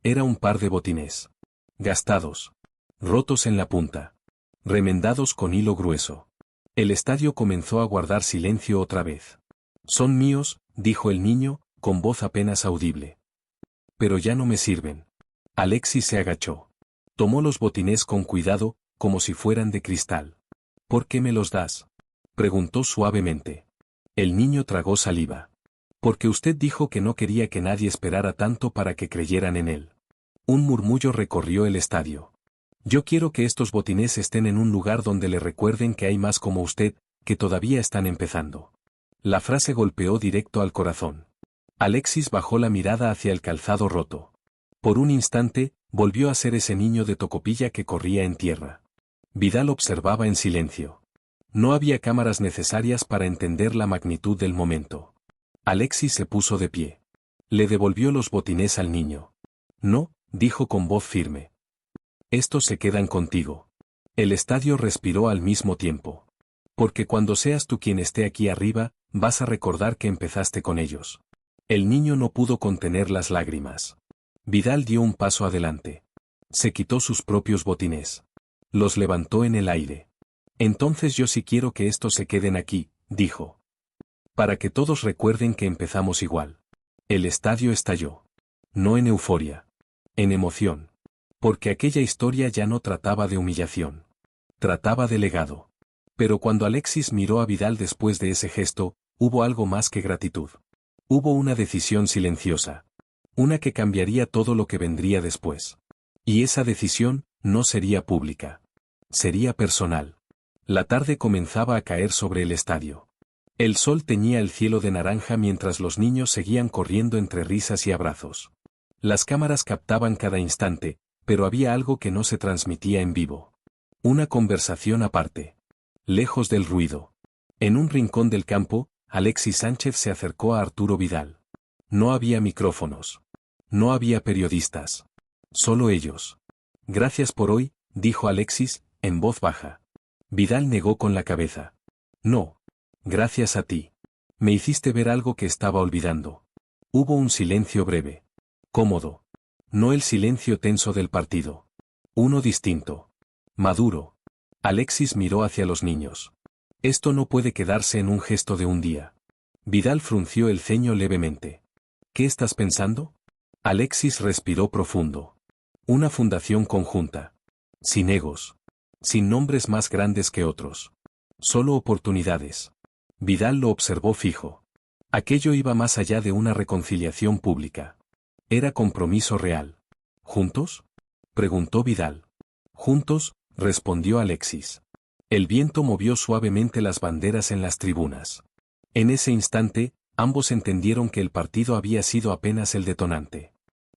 Era un par de botines. Gastados. Rotos en la punta. Remendados con hilo grueso. El estadio comenzó a guardar silencio otra vez. «Son míos», dijo el niño, con voz apenas audible. «Pero ya no me sirven». Alexis se agachó. Tomó los botines con cuidado, como si fueran de cristal. «¿Por qué me los das?», preguntó suavemente. El niño tragó saliva. «Porque usted dijo que no quería que nadie esperara tanto para que creyeran en él». Un murmullo recorrió el estadio. «Yo quiero que estos botines estén en un lugar donde le recuerden que hay más como usted, que todavía están empezando». La frase golpeó directo al corazón. Alexis bajó la mirada hacia el calzado roto. Por un instante, volvió a ser ese niño de Tocopilla que corría en tierra. Vidal observaba en silencio. No había cámaras necesarias para entender la magnitud del momento. Alexis se puso de pie. Le devolvió los botines al niño. «No», dijo con voz firme. «Estos se quedan contigo». El estadio respiró al mismo tiempo. «Porque cuando seas tú quien esté aquí arriba, vas a recordar que empezaste con ellos». El niño no pudo contener las lágrimas. Vidal dio un paso adelante. Se quitó sus propios botines. Los levantó en el aire. «Entonces yo sí quiero que estos se queden aquí», dijo. «Para que todos recuerden que empezamos igual». El estadio estalló. No en euforia. En emoción. Porque aquella historia ya no trataba de humillación. Trataba de legado. Pero cuando Alexis miró a Vidal después de ese gesto, hubo algo más que gratitud. Hubo una decisión silenciosa. Una que cambiaría todo lo que vendría después. Y esa decisión no sería pública. Sería personal. La tarde comenzaba a caer sobre el estadio. El sol teñía el cielo de naranja mientras los niños seguían corriendo entre risas y abrazos. Las cámaras captaban cada instante, pero había algo que no se transmitía en vivo. Una conversación aparte. Lejos del ruido. En un rincón del campo, Alexis Sánchez se acercó a Arturo Vidal. No había micrófonos. No había periodistas. Solo ellos. «Gracias por hoy», dijo Alexis, en voz baja. Vidal negó con la cabeza. «No. Gracias a ti. Me hiciste ver algo que estaba olvidando». Hubo un silencio breve. Cómodo. No el silencio tenso del partido. Uno distinto. Maduro. Alexis miró hacia los niños. «Esto no puede quedarse en un gesto de un día». Vidal frunció el ceño levemente. «¿Qué estás pensando?» Alexis respiró profundo. Una fundación conjunta. Sin egos. Sin nombres más grandes que otros. Solo oportunidades. Vidal lo observó fijo. Aquello iba más allá de una reconciliación pública. Era compromiso real. ¿Juntos?, preguntó Vidal. «Juntos», respondió Alexis. El viento movió suavemente las banderas en las tribunas. En ese instante, ambos entendieron que el partido había sido apenas el detonante.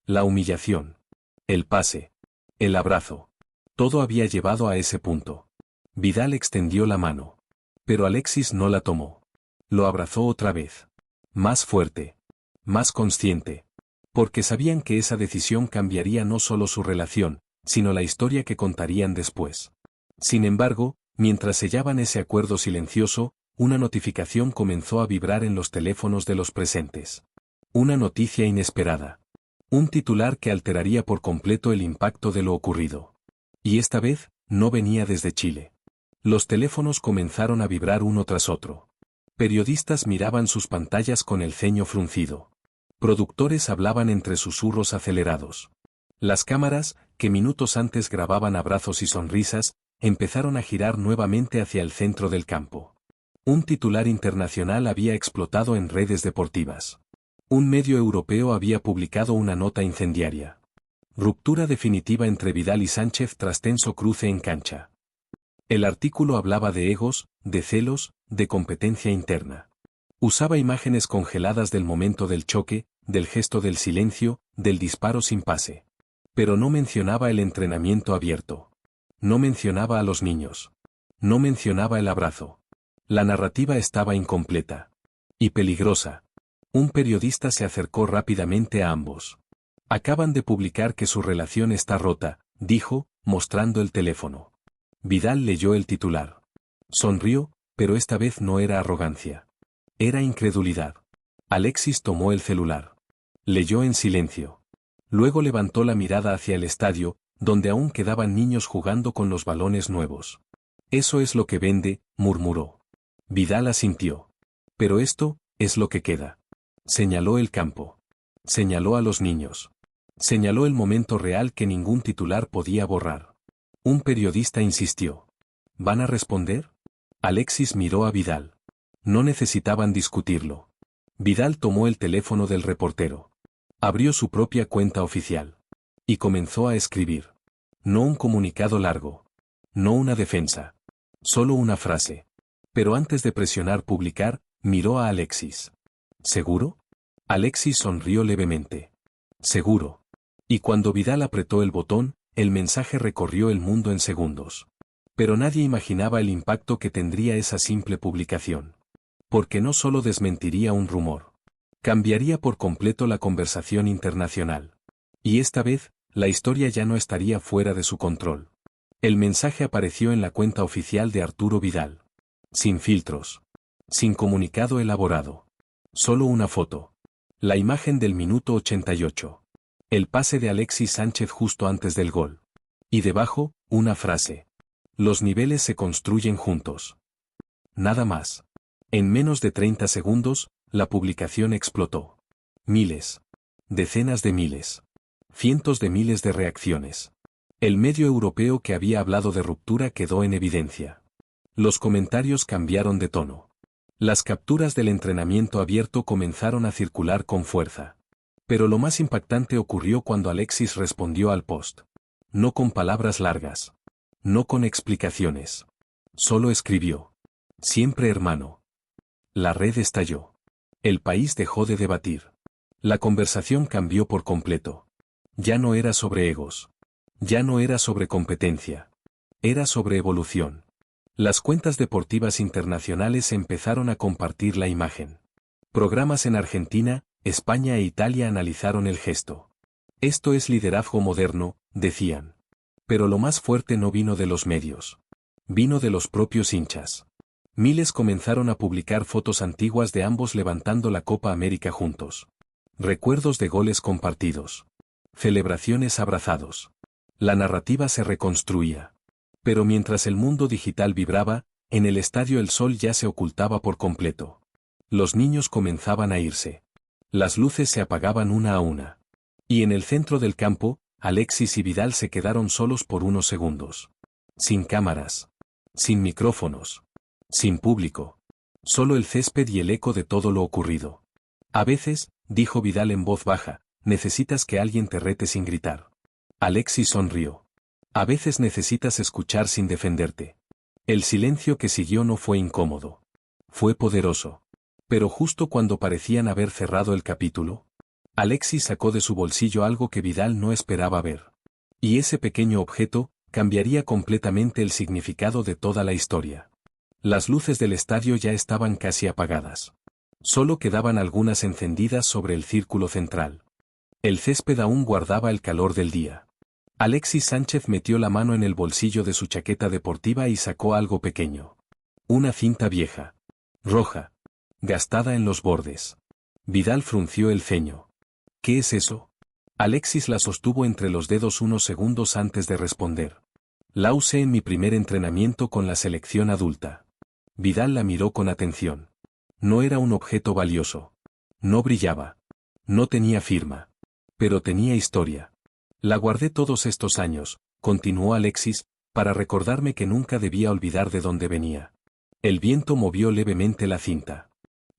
La humillación. El pase. El abrazo. Todo había llevado a ese punto. Vidal extendió la mano. Pero Alexis no la tomó. Lo abrazó otra vez. Más fuerte. Más consciente. Porque sabían que esa decisión cambiaría no solo su relación, sino la historia que contarían después. Sin embargo, mientras sellaban ese acuerdo silencioso, una notificación comenzó a vibrar en los teléfonos de los presentes. Una noticia inesperada. Un titular que alteraría por completo el impacto de lo ocurrido. Y esta vez, no venía desde Chile. Los teléfonos comenzaron a vibrar uno tras otro. Periodistas miraban sus pantallas con el ceño fruncido. Productores hablaban entre susurros acelerados. Las cámaras, que minutos antes grababan abrazos y sonrisas, empezaron a girar nuevamente hacia el centro del campo. Un titular internacional había explotado en redes deportivas. Un medio europeo había publicado una nota incendiaria. Ruptura definitiva entre Vidal y Sánchez tras tenso cruce en cancha. El artículo hablaba de egos, de celos, de competencia interna. Usaba imágenes congeladas del momento del choque, del gesto del silencio, del disparo sin pase. Pero no mencionaba el entrenamiento abierto. No mencionaba a los niños. No mencionaba el abrazo. La narrativa estaba incompleta. Y peligrosa. Un periodista se acercó rápidamente a ambos. Acaban de publicar que su relación está rota, dijo, mostrando el teléfono. Vidal leyó el titular. Sonrió, pero esta vez no era arrogancia. Era incredulidad. Alexis tomó el celular. Leyó en silencio. Luego levantó la mirada hacia el estadio, donde aún quedaban niños jugando con los balones nuevos. Eso es lo que vende, murmuró. Vidal asintió. Pero esto, es lo que queda. Señaló el campo. Señaló a los niños. Señaló el momento real que ningún titular podía borrar. Un periodista insistió. ¿Van a responder? Alexis miró a Vidal. No necesitaban discutirlo. Vidal tomó el teléfono del reportero. Abrió su propia cuenta oficial. Y comenzó a escribir. No un comunicado largo. No una defensa. Solo una frase. Pero antes de presionar publicar, miró a Alexis. ¿Seguro? Alexis sonrió levemente. Seguro. Y cuando Vidal apretó el botón, el mensaje recorrió el mundo en segundos. Pero nadie imaginaba el impacto que tendría esa simple publicación. Porque no solo desmentiría un rumor. Cambiaría por completo la conversación internacional. Y esta vez, la historia ya no estaría fuera de su control. El mensaje apareció en la cuenta oficial de Arturo Vidal. Sin filtros. Sin comunicado elaborado. Solo una foto. La imagen del minuto 88. El pase de Alexis Sánchez justo antes del gol. Y debajo, una frase. Los niveles se construyen juntos. Nada más. En menos de 30 segundos, la publicación explotó. Miles. Decenas de miles. Cientos de miles de reacciones. El medio europeo que había hablado de ruptura quedó en evidencia. Los comentarios cambiaron de tono. Las capturas del entrenamiento abierto comenzaron a circular con fuerza. Pero lo más impactante ocurrió cuando Alexis respondió al post. No con palabras largas. No con explicaciones. Solo escribió. Siempre hermano. La red estalló. El país dejó de debatir. La conversación cambió por completo. Ya no era sobre egos. Ya no era sobre competencia. Era sobre evolución. Las cuentas deportivas internacionales empezaron a compartir la imagen. Programas en Argentina, España e Italia analizaron el gesto. Esto es liderazgo moderno, decían. Pero lo más fuerte no vino de los medios. Vino de los propios hinchas. Miles comenzaron a publicar fotos antiguas de ambos levantando la Copa América juntos. Recuerdos de goles compartidos. Celebraciones abrazados. La narrativa se reconstruía. Pero mientras el mundo digital vibraba, en el estadio el sol ya se ocultaba por completo. Los niños comenzaban a irse. Las luces se apagaban una a una. Y en el centro del campo, Alexis y Vidal se quedaron solos por unos segundos. Sin cámaras. Sin micrófonos. Sin público. Solo el césped y el eco de todo lo ocurrido. A veces, dijo Vidal en voz baja, necesitas que alguien te rete sin gritar. Alexis sonrió. A veces necesitas escuchar sin defenderte. El silencio que siguió no fue incómodo. Fue poderoso. Pero justo cuando parecían haber cerrado el capítulo, Alexis sacó de su bolsillo algo que Vidal no esperaba ver. Y ese pequeño objeto cambiaría completamente el significado de toda la historia. Las luces del estadio ya estaban casi apagadas. Solo quedaban algunas encendidas sobre el círculo central. El césped aún guardaba el calor del día. Alexis Sánchez metió la mano en el bolsillo de su chaqueta deportiva y sacó algo pequeño. Una cinta vieja. Roja. Gastada en los bordes. Vidal frunció el ceño. ¿Qué es eso? Alexis la sostuvo entre los dedos unos segundos antes de responder. La usé en mi primer entrenamiento con la selección adulta. Vidal la miró con atención. No era un objeto valioso. No brillaba. No tenía firma. Pero tenía historia. La guardé todos estos años, continuó Alexis, para recordarme que nunca debía olvidar de dónde venía. El viento movió levemente la cinta.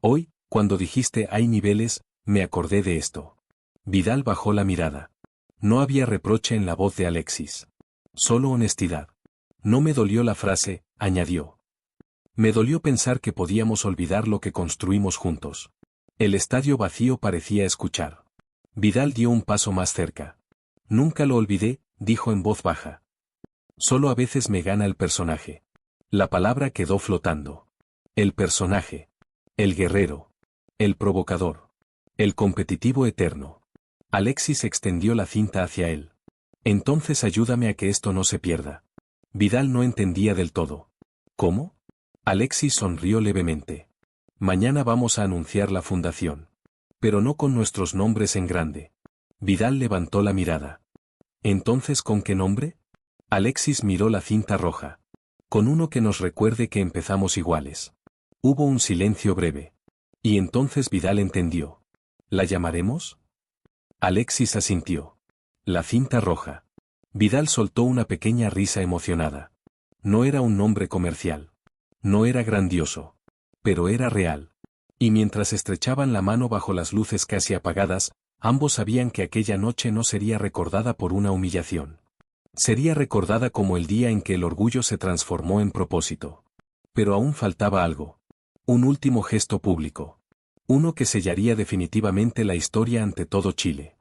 Hoy, cuando dijiste hay niveles, me acordé de esto. Vidal bajó la mirada. No había reproche en la voz de Alexis. Solo honestidad. No me dolió la frase, añadió. Me dolió pensar que podíamos olvidar lo que construimos juntos. El estadio vacío parecía escuchar. Vidal dio un paso más cerca. Nunca lo olvidé, dijo en voz baja. Solo a veces me gana el personaje. La palabra quedó flotando. El personaje. El guerrero. El provocador. El competitivo eterno. Alexis extendió la cinta hacia él. Entonces ayúdame a que esto no se pierda. Vidal no entendía del todo. ¿Cómo? Alexis sonrió levemente. Mañana vamos a anunciar la fundación. Pero no con nuestros nombres en grande. Vidal levantó la mirada. ¿Entonces con qué nombre? Alexis miró la cinta roja. Con uno que nos recuerde que empezamos iguales. Hubo un silencio breve. Y entonces Vidal entendió. ¿La llamaremos? Alexis asintió. La cinta roja. Vidal soltó una pequeña risa emocionada. No era un nombre comercial. No era grandioso. Pero era real. Y mientras estrechaban la mano bajo las luces casi apagadas, ambos sabían que aquella noche no sería recordada por una humillación. Sería recordada como el día en que el orgullo se transformó en propósito. Pero aún faltaba algo. Un último gesto público. Uno que sellaría definitivamente la historia ante todo Chile.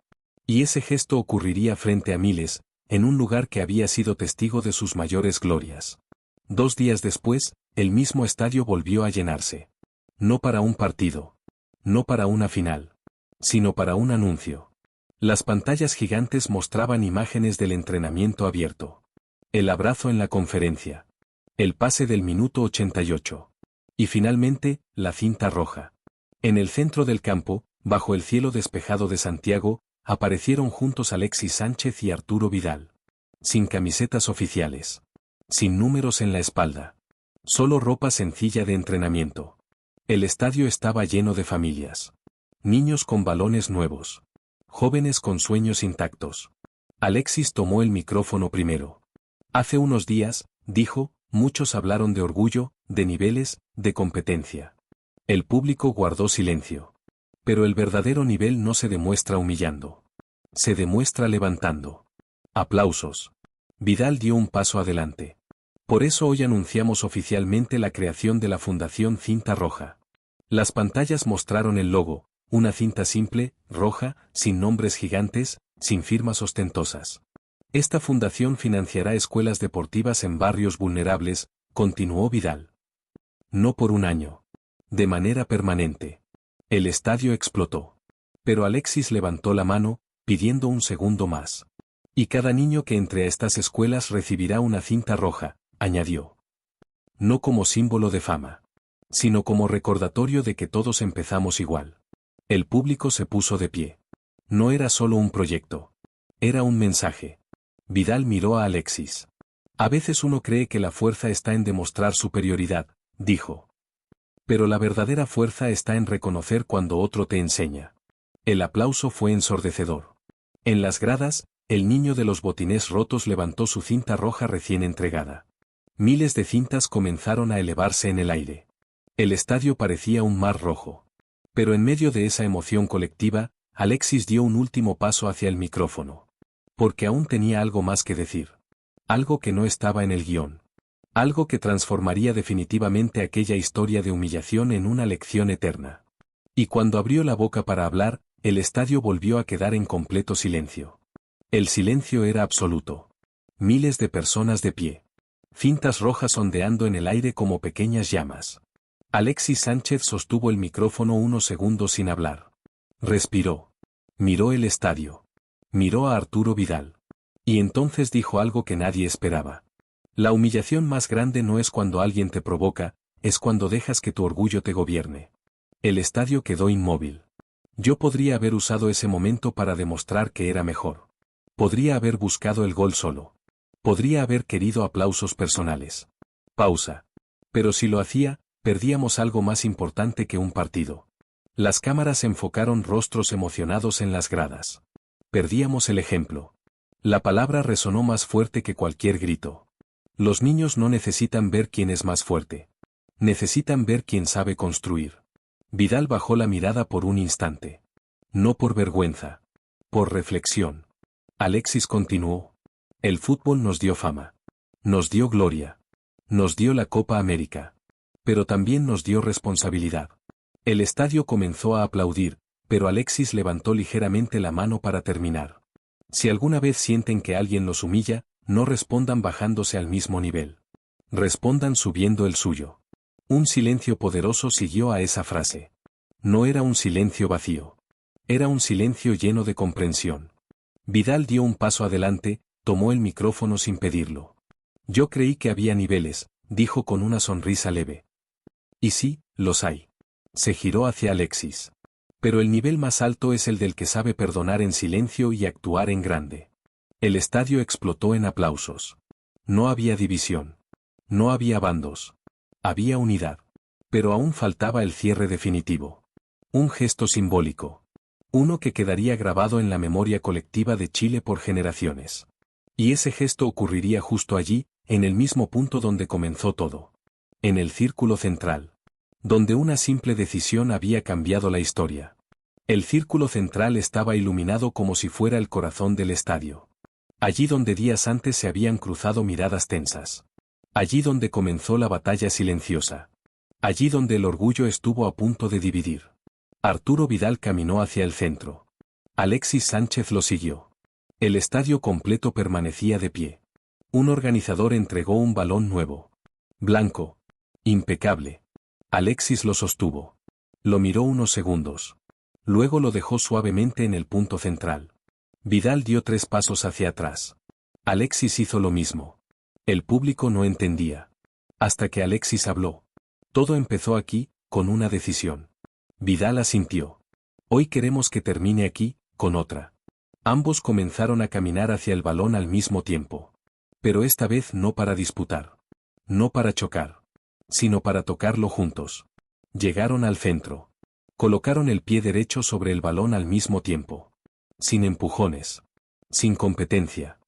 Y ese gesto ocurriría frente a miles, en un lugar que había sido testigo de sus mayores glorias. 2 días después, el mismo estadio volvió a llenarse. No para un partido. No para una final. Sino para un anuncio. Las pantallas gigantes mostraban imágenes del entrenamiento abierto. El abrazo en la conferencia. El pase del minuto 88. Y finalmente, la cinta roja. En el centro del campo, bajo el cielo despejado de Santiago, aparecieron juntos Alexis Sánchez y Arturo Vidal. Sin camisetas oficiales. Sin números en la espalda. Solo ropa sencilla de entrenamiento. El estadio estaba lleno de familias. Niños con balones nuevos. Jóvenes con sueños intactos. Alexis tomó el micrófono primero. Hace unos días, dijo, muchos hablaron de orgullo, de niveles, de competencia. El público guardó silencio. Pero el verdadero nivel no se demuestra humillando. Se demuestra levantando. Aplausos. Vidal dio un paso adelante. Por eso hoy anunciamos oficialmente la creación de la Fundación Cinta Roja. Las pantallas mostraron el logo, una cinta simple, roja, sin nombres gigantes, sin firmas ostentosas. Esta fundación financiará escuelas deportivas en barrios vulnerables, continuó Vidal. No por un año. De manera permanente. El estadio explotó. Pero Alexis levantó la mano, pidiendo un segundo más. Y cada niño que entre a estas escuelas recibirá una cinta roja, añadió. No como símbolo de fama. Sino como recordatorio de que todos empezamos igual. El público se puso de pie. No era solo un proyecto. Era un mensaje. Vidal miró a Alexis. A veces uno cree que la fuerza está en demostrar superioridad, dijo. Pero la verdadera fuerza está en reconocer cuando otro te enseña. El aplauso fue ensordecedor. En las gradas, el niño de los botines rotos levantó su cinta roja recién entregada. Miles de cintas comenzaron a elevarse en el aire. El estadio parecía un mar rojo. Pero en medio de esa emoción colectiva, Alexis dio un último paso hacia el micrófono. Porque aún tenía algo más que decir. Algo que no estaba en el guión. Algo que transformaría definitivamente aquella historia de humillación en una lección eterna. Y cuando abrió la boca para hablar, el estadio volvió a quedar en completo silencio. El silencio era absoluto. Miles de personas de pie. Cintas rojas ondeando en el aire como pequeñas llamas. Alexis Sánchez sostuvo el micrófono unos segundos sin hablar. Respiró. Miró el estadio. Miró a Arturo Vidal. Y entonces dijo algo que nadie esperaba. La humillación más grande no es cuando alguien te provoca, es cuando dejas que tu orgullo te gobierne. El estadio quedó inmóvil. Yo podría haber usado ese momento para demostrar que era mejor. Podría haber buscado el gol solo. Podría haber querido aplausos personales. Pausa. Pero si lo hacía, perdíamos algo más importante que un partido. Las cámaras enfocaron rostros emocionados en las gradas. Perdíamos el ejemplo. La palabra resonó más fuerte que cualquier grito. Los niños no necesitan ver quién es más fuerte. Necesitan ver quién sabe construir. Vidal bajó la mirada por un instante. No por vergüenza. Por reflexión. Alexis continuó. El fútbol nos dio fama. Nos dio gloria. Nos dio la Copa América. Pero también nos dio responsabilidad. El estadio comenzó a aplaudir, pero Alexis levantó ligeramente la mano para terminar. Si alguna vez sienten que alguien los humilla, no respondan bajándose al mismo nivel. Respondan subiendo el suyo. Un silencio poderoso siguió a esa frase. No era un silencio vacío. Era un silencio lleno de comprensión. Vidal dio un paso adelante, tomó el micrófono sin pedirlo. Yo creí que había niveles, dijo con una sonrisa leve. Y sí, los hay. Se giró hacia Alexis. Pero el nivel más alto es el del que sabe perdonar en silencio y actuar en grande. El estadio explotó en aplausos. No había división. No había bandos. Había unidad. Pero aún faltaba el cierre definitivo. Un gesto simbólico. Uno que quedaría grabado en la memoria colectiva de Chile por generaciones. Y ese gesto ocurriría justo allí, en el mismo punto donde comenzó todo. En el círculo central. Donde una simple decisión había cambiado la historia. El círculo central estaba iluminado como si fuera el corazón del estadio. Allí donde días antes se habían cruzado miradas tensas. Allí donde comenzó la batalla silenciosa. Allí donde el orgullo estuvo a punto de dividir. Arturo Vidal caminó hacia el centro. Alexis Sánchez lo siguió. El estadio completo permanecía de pie. Un organizador entregó un balón nuevo. Blanco. Impecable. Alexis lo sostuvo. Lo miró unos segundos. Luego lo dejó suavemente en el punto central. Vidal dio 3 pasos hacia atrás. Alexis hizo lo mismo. El público no entendía. Hasta que Alexis habló. Todo empezó aquí, con una decisión. Vidal asintió. Hoy queremos que termine aquí, con otra. Ambos comenzaron a caminar hacia el balón al mismo tiempo. Pero esta vez no para disputar. No para chocar. Sino para tocarlo juntos. Llegaron al centro. Colocaron el pie derecho sobre el balón al mismo tiempo. Sin empujones. Sin competencia.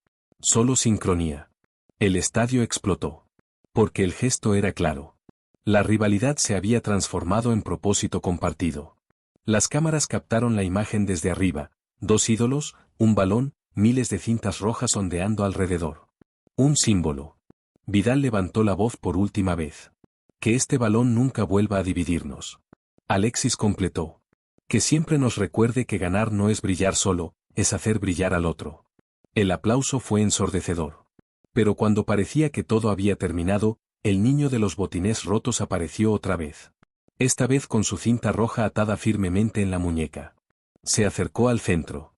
Solo sincronía. El estadio explotó. Porque el gesto era claro. La rivalidad se había transformado en propósito compartido. Las cámaras captaron la imagen desde arriba, 2 ídolos, un balón, miles de cintas rojas ondeando alrededor. Un símbolo. Vidal levantó la voz por última vez. Que este balón nunca vuelva a dividirnos. Alexis completó. Que siempre nos recuerde que ganar no es brillar solo, es hacer brillar al otro. El aplauso fue ensordecedor. Pero cuando parecía que todo había terminado, el niño de los botines rotos apareció otra vez. Esta vez con su cinta roja atada firmemente en la muñeca. Se acercó al centro.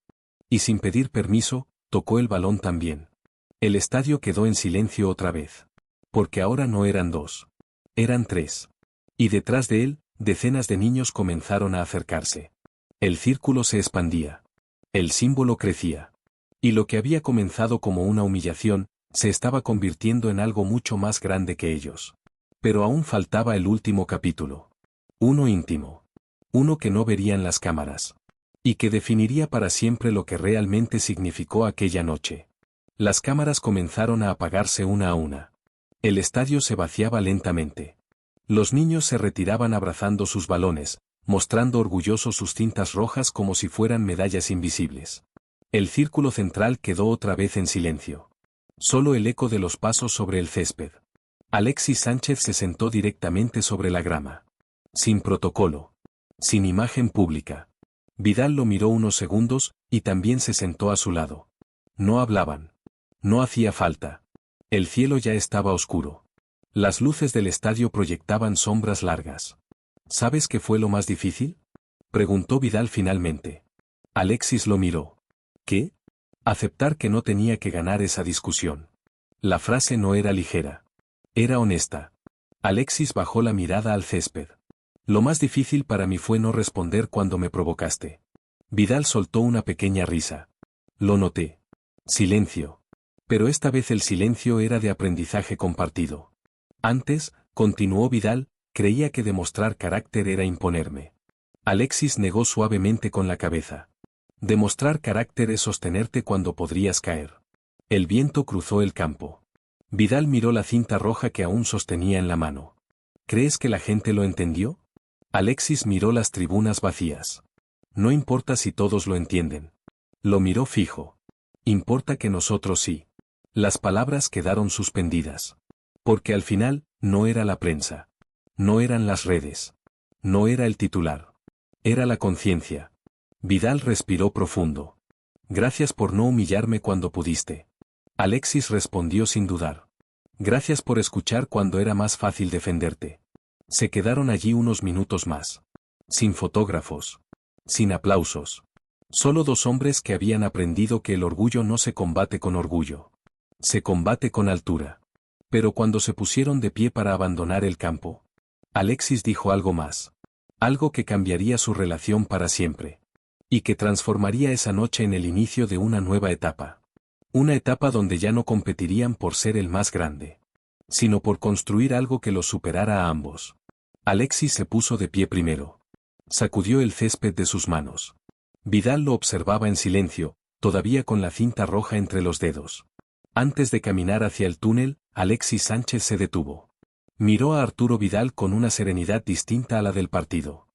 Y sin pedir permiso, tocó el balón también. El estadio quedó en silencio otra vez. Porque ahora no eran 2. Eran 3. Y detrás de él, decenas de niños comenzaron a acercarse. El círculo se expandía. El símbolo crecía. Y lo que había comenzado como una humillación, se estaba convirtiendo en algo mucho más grande que ellos. Pero aún faltaba el último capítulo. Uno íntimo. Uno que no verían las cámaras. Y que definiría para siempre lo que realmente significó aquella noche. Las cámaras comenzaron a apagarse una a una. El estadio se vaciaba lentamente. Los niños se retiraban abrazando sus balones, mostrando orgullosos sus cintas rojas como si fueran medallas invisibles. El círculo central quedó otra vez en silencio. Solo el eco de los pasos sobre el césped. Alexis Sánchez se sentó directamente sobre la grama. Sin protocolo. Sin imagen pública. Vidal lo miró unos segundos, y también se sentó a su lado. No hablaban. No hacía falta. El cielo ya estaba oscuro. Las luces del estadio proyectaban sombras largas. ¿Sabes qué fue lo más difícil? Preguntó Vidal finalmente. Alexis lo miró. ¿Qué? Aceptar que no tenía que ganar esa discusión. La frase no era ligera. Era honesta. Alexis bajó la mirada al césped. Lo más difícil para mí fue no responder cuando me provocaste. Vidal soltó una pequeña risa. Lo noté. Silencio. Pero esta vez el silencio era de aprendizaje compartido. Antes, continuó Vidal, creía que demostrar carácter era imponerme. Alexis negó suavemente con la cabeza. Demostrar carácter es sostenerte cuando podrías caer. El viento cruzó el campo. Vidal miró la cinta roja que aún sostenía en la mano. ¿Crees que la gente lo entendió? Alexis miró las tribunas vacías. No importa si todos lo entienden. Lo miró fijo. Importa que nosotros sí. Las palabras quedaron suspendidas. Porque al final, no era la prensa. No eran las redes. No era el titular. Era la conciencia. Vidal respiró profundo. Gracias por no humillarme cuando pudiste. Alexis respondió sin dudar. Gracias por escuchar cuando era más fácil defenderte. Se quedaron allí unos minutos más. Sin fotógrafos. Sin aplausos. Solo dos hombres que habían aprendido que el orgullo no se combate con orgullo. Se combate con altura. Pero cuando se pusieron de pie para abandonar el campo, Alexis dijo algo más. Algo que cambiaría su relación para siempre. Y que transformaría esa noche en el inicio de una nueva etapa. Una etapa donde ya no competirían por ser el más grande, sino por construir algo que los superara a ambos. Alexis se puso de pie primero. Sacudió el césped de sus manos. Vidal lo observaba en silencio, todavía con la cinta roja entre los dedos. Antes de caminar hacia el túnel, Alexis Sánchez se detuvo. Miró a Arturo Vidal con una serenidad distinta a la del partido.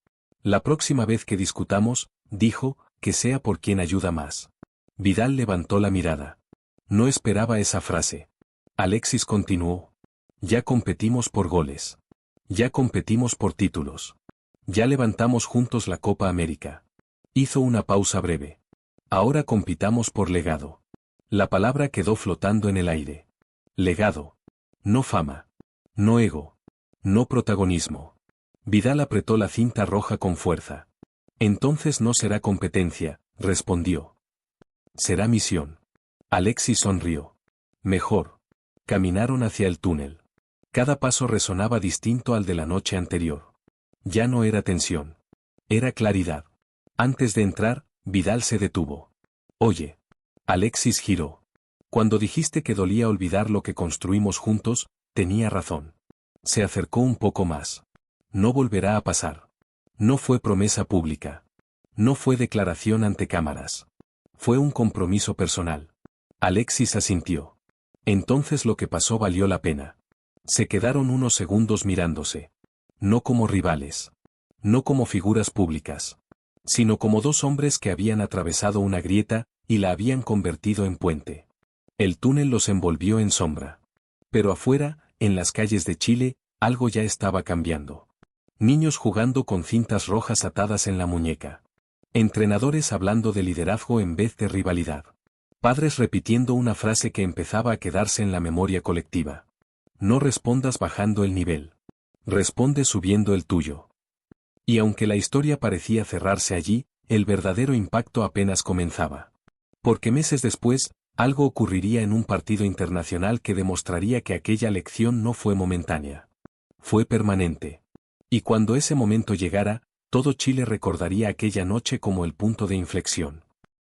La próxima vez que discutamos, dijo, que sea por quien ayuda más. Vidal levantó la mirada. No esperaba esa frase. Alexis continuó. Ya competimos por goles. Ya competimos por títulos. Ya levantamos juntos la Copa América. Hizo una pausa breve. Ahora compitamos por legado. La palabra quedó flotando en el aire. Legado. No fama. No ego. No protagonismo. Vidal apretó la cinta roja con fuerza. Entonces no será competencia, respondió. Será misión. Alexis sonrió. Mejor. Caminaron hacia el túnel. Cada paso resonaba distinto al de la noche anterior. Ya no era tensión. Era claridad. Antes de entrar, Vidal se detuvo. Oye. Alexis giró. Cuando dijiste que dolía olvidar lo que construimos juntos, tenía razón. Se acercó un poco más. No volverá a pasar. No fue promesa pública. No fue declaración ante cámaras. Fue un compromiso personal. Alexis asintió. Entonces lo que pasó valió la pena. Se quedaron unos segundos mirándose. No como rivales. No como figuras públicas. Sino como dos hombres que habían atravesado una grieta, y la habían convertido en puente. El túnel los envolvió en sombra. Pero afuera, en las calles de Chile, algo ya estaba cambiando. Niños jugando con cintas rojas atadas en la muñeca. Entrenadores hablando de liderazgo en vez de rivalidad. Padres repitiendo una frase que empezaba a quedarse en la memoria colectiva. No respondas bajando el nivel. Responde subiendo el tuyo. Y aunque la historia parecía cerrarse allí, el verdadero impacto apenas comenzaba. Porque meses después, algo ocurriría en un partido internacional que demostraría que aquella lección no fue momentánea. Fue permanente. Y cuando ese momento llegara, todo Chile recordaría aquella noche como el punto de inflexión.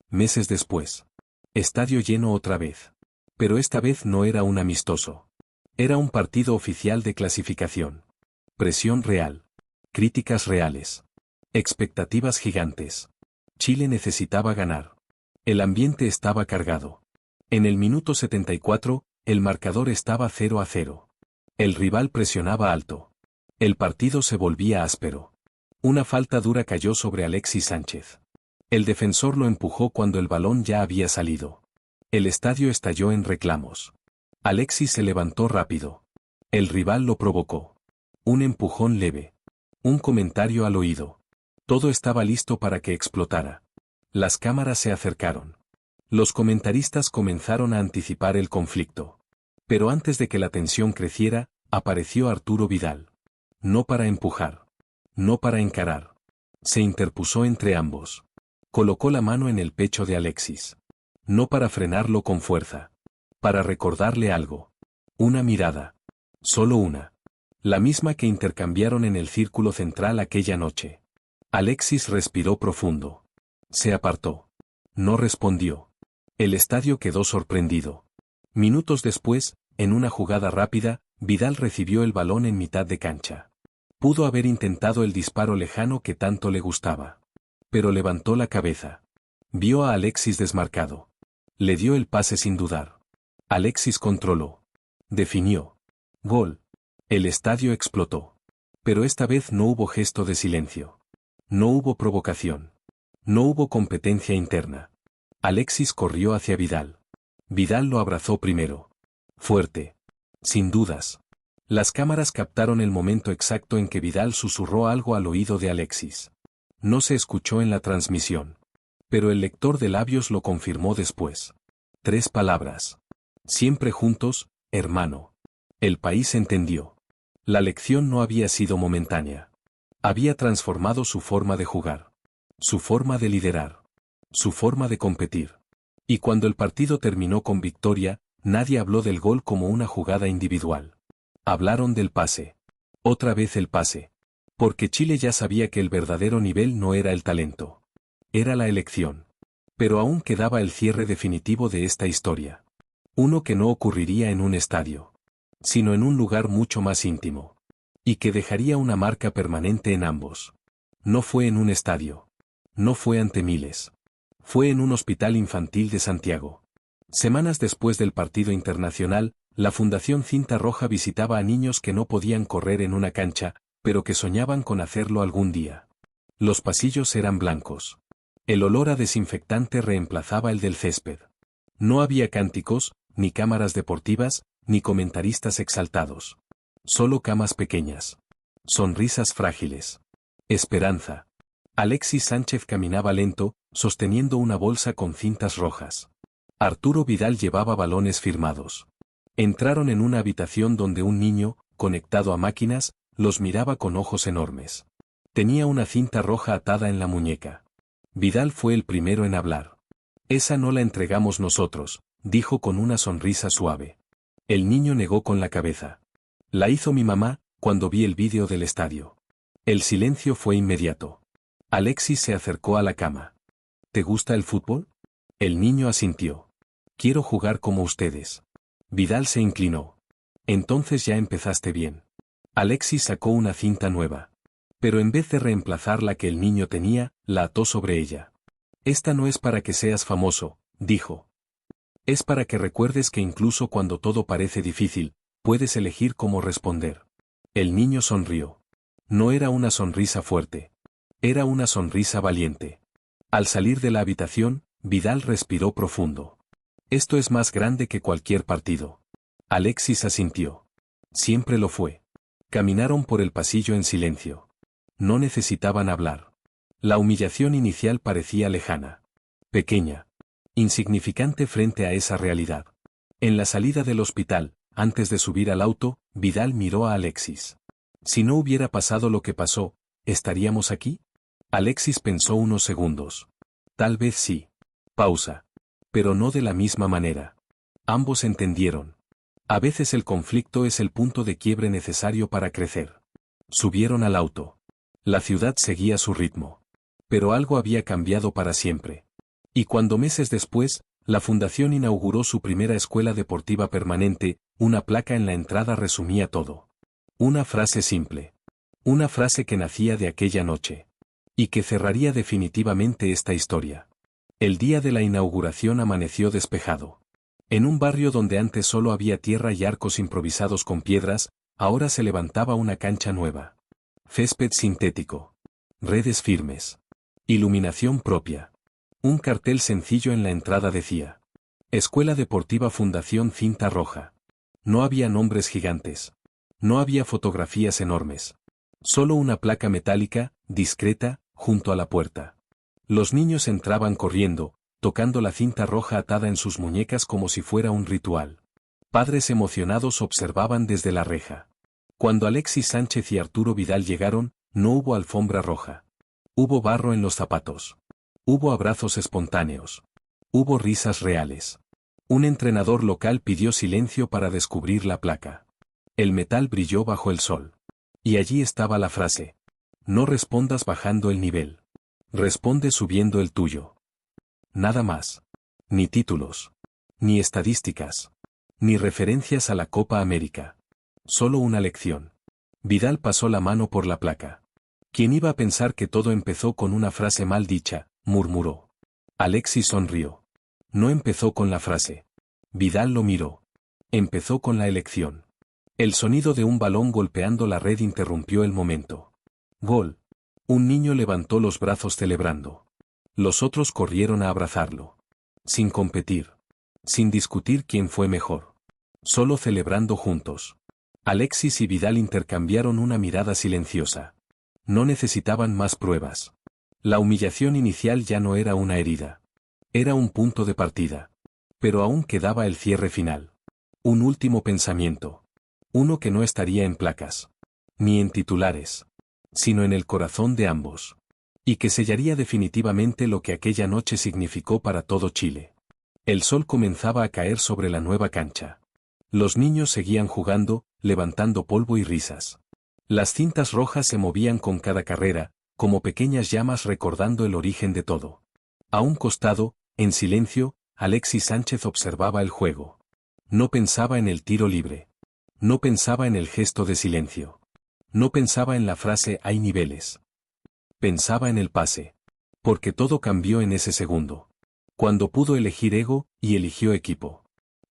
Meses después. Estadio lleno otra vez. Pero esta vez no era un amistoso. Era un partido oficial de clasificación. Presión real. Críticas reales. Expectativas gigantes. Chile necesitaba ganar. El ambiente estaba cargado. En el minuto 74, el marcador estaba 0-0. El rival presionaba alto. El partido se volvía áspero. Una falta dura cayó sobre Alexis Sánchez. El defensor lo empujó cuando el balón ya había salido. El estadio estalló en reclamos. Alexis se levantó rápido. El rival lo provocó. Un empujón leve. Un comentario al oído. Todo estaba listo para que explotara. Las cámaras se acercaron. Los comentaristas comenzaron a anticipar el conflicto. Pero antes de que la tensión creciera, apareció Arturo Vidal. No para empujar. No para encarar. Se interpuso entre ambos. Colocó la mano en el pecho de Alexis. No para frenarlo con fuerza. Para recordarle algo. Una mirada. Solo una. La misma que intercambiaron en el círculo central aquella noche. Alexis respiró profundo. Se apartó. No respondió. El estadio quedó sorprendido. Minutos después, en una jugada rápida, Vidal recibió el balón en mitad de cancha. Pudo haber intentado el disparo lejano que tanto le gustaba. Pero levantó la cabeza. Vio a Alexis desmarcado. Le dio el pase sin dudar. Alexis controló. Definió. Gol. El estadio explotó. Pero esta vez no hubo gesto de silencio. No hubo provocación. No hubo competencia interna. Alexis corrió hacia Vidal. Vidal lo abrazó primero. Fuerte. Sin dudas. Las cámaras captaron el momento exacto en que Vidal susurró algo al oído de Alexis. No se escuchó en la transmisión. Pero el lector de labios lo confirmó después. 3 palabras. Siempre juntos, hermano. El país entendió. La lección no había sido momentánea. Había transformado su forma de jugar. Su forma de liderar. Su forma de competir. Y cuando el partido terminó con victoria, nadie habló del gol como una jugada individual. Hablaron del pase. Otra vez el pase. Porque Chile ya sabía que el verdadero nivel no era el talento. Era la elección. Pero aún quedaba el cierre definitivo de esta historia. Uno que no ocurriría en un estadio, sino en un lugar mucho más íntimo. Y que dejaría una marca permanente en ambos. No fue en un estadio. No fue ante miles. Fue en un hospital infantil de Santiago. Semanas después del partido internacional, la Fundación Cinta Roja visitaba a niños que no podían correr en una cancha, pero que soñaban con hacerlo algún día. Los pasillos eran blancos. El olor a desinfectante reemplazaba el del césped. No había cánticos, ni cámaras deportivas, ni comentaristas exaltados. Solo camas pequeñas. Sonrisas frágiles. Esperanza. Alexis Sánchez caminaba lento, sosteniendo una bolsa con cintas rojas. Arturo Vidal llevaba balones firmados. Entraron en una habitación donde un niño, conectado a máquinas, los miraba con ojos enormes. Tenía una cinta roja atada en la muñeca. Vidal fue el primero en hablar. Esa no la entregamos nosotros, dijo con una sonrisa suave. El niño negó con la cabeza. La hizo mi mamá, cuando vi el vídeo del estadio. El silencio fue inmediato. Alexis se acercó a la cama. ¿Te gusta el fútbol? El niño asintió. Quiero jugar como ustedes. Vidal se inclinó. Entonces ya empezaste bien. Alexis sacó una cinta nueva. Pero en vez de reemplazar la que el niño tenía, la ató sobre ella. Esta no es para que seas famoso, dijo. Es para que recuerdes que incluso cuando todo parece difícil, puedes elegir cómo responder. El niño sonrió. No era una sonrisa fuerte. Era una sonrisa valiente. Al salir de la habitación, Vidal respiró profundo. Esto es más grande que cualquier partido. Alexis asintió. Siempre lo fue. Caminaron por el pasillo en silencio. No necesitaban hablar. La humillación inicial parecía lejana. Pequeña. Insignificante frente a esa realidad. En la salida del hospital, antes de subir al auto, Vidal miró a Alexis. Si no hubiera pasado lo que pasó, ¿estaríamos aquí? Alexis pensó unos segundos. Tal vez sí. Pausa. Pero no de la misma manera. Ambos entendieron. A veces el conflicto es el punto de quiebre necesario para crecer. Subieron al auto. La ciudad seguía su ritmo. Pero algo había cambiado para siempre. Y cuando meses después, la fundación inauguró su primera escuela deportiva permanente, una placa en la entrada resumía todo. Una frase simple. Una frase que nacía de aquella noche. Y que cerraría definitivamente esta historia. El día de la inauguración amaneció despejado. En un barrio donde antes solo había tierra y arcos improvisados con piedras, ahora se levantaba una cancha nueva. Césped sintético. Redes firmes. Iluminación propia. Un cartel sencillo en la entrada decía: Escuela Deportiva Fundación Cinta Roja. No había nombres gigantes. No había fotografías enormes. Solo una placa metálica, discreta, junto a la puerta. Los niños entraban corriendo, tocando la cinta roja atada en sus muñecas como si fuera un ritual. Padres emocionados observaban desde la reja. Cuando Alexis Sánchez y Arturo Vidal llegaron, no hubo alfombra roja. Hubo barro en los zapatos. Hubo abrazos espontáneos. Hubo risas reales. Un entrenador local pidió silencio para descubrir la placa. El metal brilló bajo el sol. Y allí estaba la frase: no respondas bajando el nivel. Responde subiendo el tuyo. Nada más. Ni títulos. Ni estadísticas. Ni referencias a la Copa América. Solo una lección. Vidal pasó la mano por la placa. ¿Quién iba a pensar que todo empezó con una frase mal dicha?, murmuró. Alexis sonrió. No empezó con la frase. Vidal lo miró. Empezó con la elección. El sonido de un balón golpeando la red interrumpió el momento. Gol. Un niño levantó los brazos celebrando. Los otros corrieron a abrazarlo. Sin competir. Sin discutir quién fue mejor. Solo celebrando juntos. Alexis y Vidal intercambiaron una mirada silenciosa. No necesitaban más pruebas. La humillación inicial ya no era una herida. Era un punto de partida. Pero aún quedaba el cierre final. Un último pensamiento. Uno que no estaría en placas. Ni en titulares. Sino en el corazón de ambos. Y que sellaría definitivamente lo que aquella noche significó para todo Chile. El sol comenzaba a caer sobre la nueva cancha. Los niños seguían jugando, levantando polvo y risas. Las cintas rojas se movían con cada carrera, como pequeñas llamas recordando el origen de todo. A un costado, en silencio, Alexis Sánchez observaba el juego. No pensaba en el tiro libre. No pensaba en el gesto de silencio. No pensaba en la frase "hay niveles". Pensaba en el pase. Porque todo cambió en ese segundo. Cuando pudo elegir ego, y eligió equipo.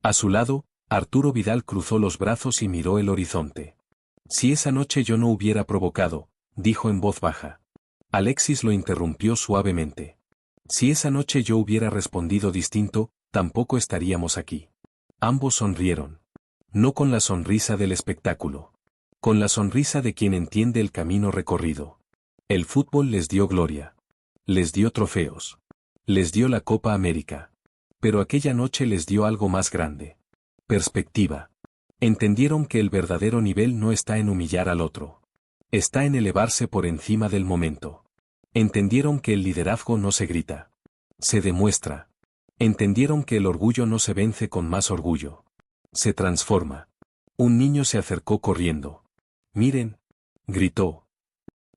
A su lado, Arturo Vidal cruzó los brazos y miró el horizonte. Si esa noche yo no hubiera provocado, dijo en voz baja. Alexis lo interrumpió suavemente. Si esa noche yo hubiera respondido distinto, tampoco estaríamos aquí. Ambos sonrieron. No con la sonrisa del espectáculo. Con la sonrisa de quien entiende el camino recorrido. El fútbol les dio gloria. Les dio trofeos. Les dio la Copa América. Pero aquella noche les dio algo más grande. Perspectiva. Entendieron que el verdadero nivel no está en humillar al otro. Está en elevarse por encima del momento. Entendieron que el liderazgo no se grita. Se demuestra. Entendieron que el orgullo no se vence con más orgullo. Se transforma. Un niño se acercó corriendo. Miren. Gritó.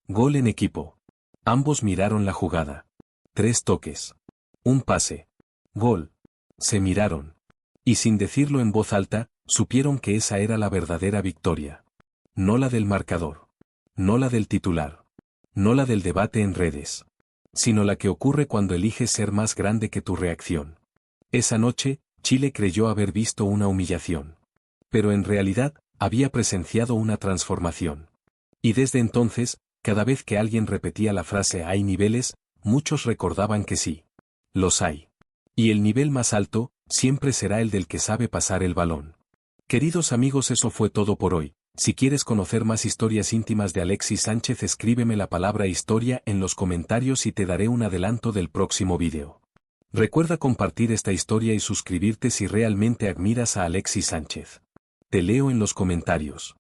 Gol en equipo. Ambos miraron la jugada. 3 toques. Un pase. Gol. Se miraron. Y sin decirlo en voz alta, supieron que esa era la verdadera victoria. No la del marcador. No la del titular. No la del debate en redes. Sino la que ocurre cuando eliges ser más grande que tu reacción. Esa noche, Chile creyó haber visto una humillación. Pero en realidad, había presenciado una transformación. Y desde entonces, cada vez que alguien repetía la frase "hay niveles", muchos recordaban que sí. Los hay. Y el nivel más alto, siempre será el del que sabe pasar el balón. Queridos amigos, eso fue todo por hoy. Si quieres conocer más historias íntimas de Alexis Sánchez, escríbeme la palabra historia en los comentarios y te daré un adelanto del próximo vídeo. Recuerda compartir esta historia y suscribirte si realmente admiras a Alexis Sánchez. Te leo en los comentarios.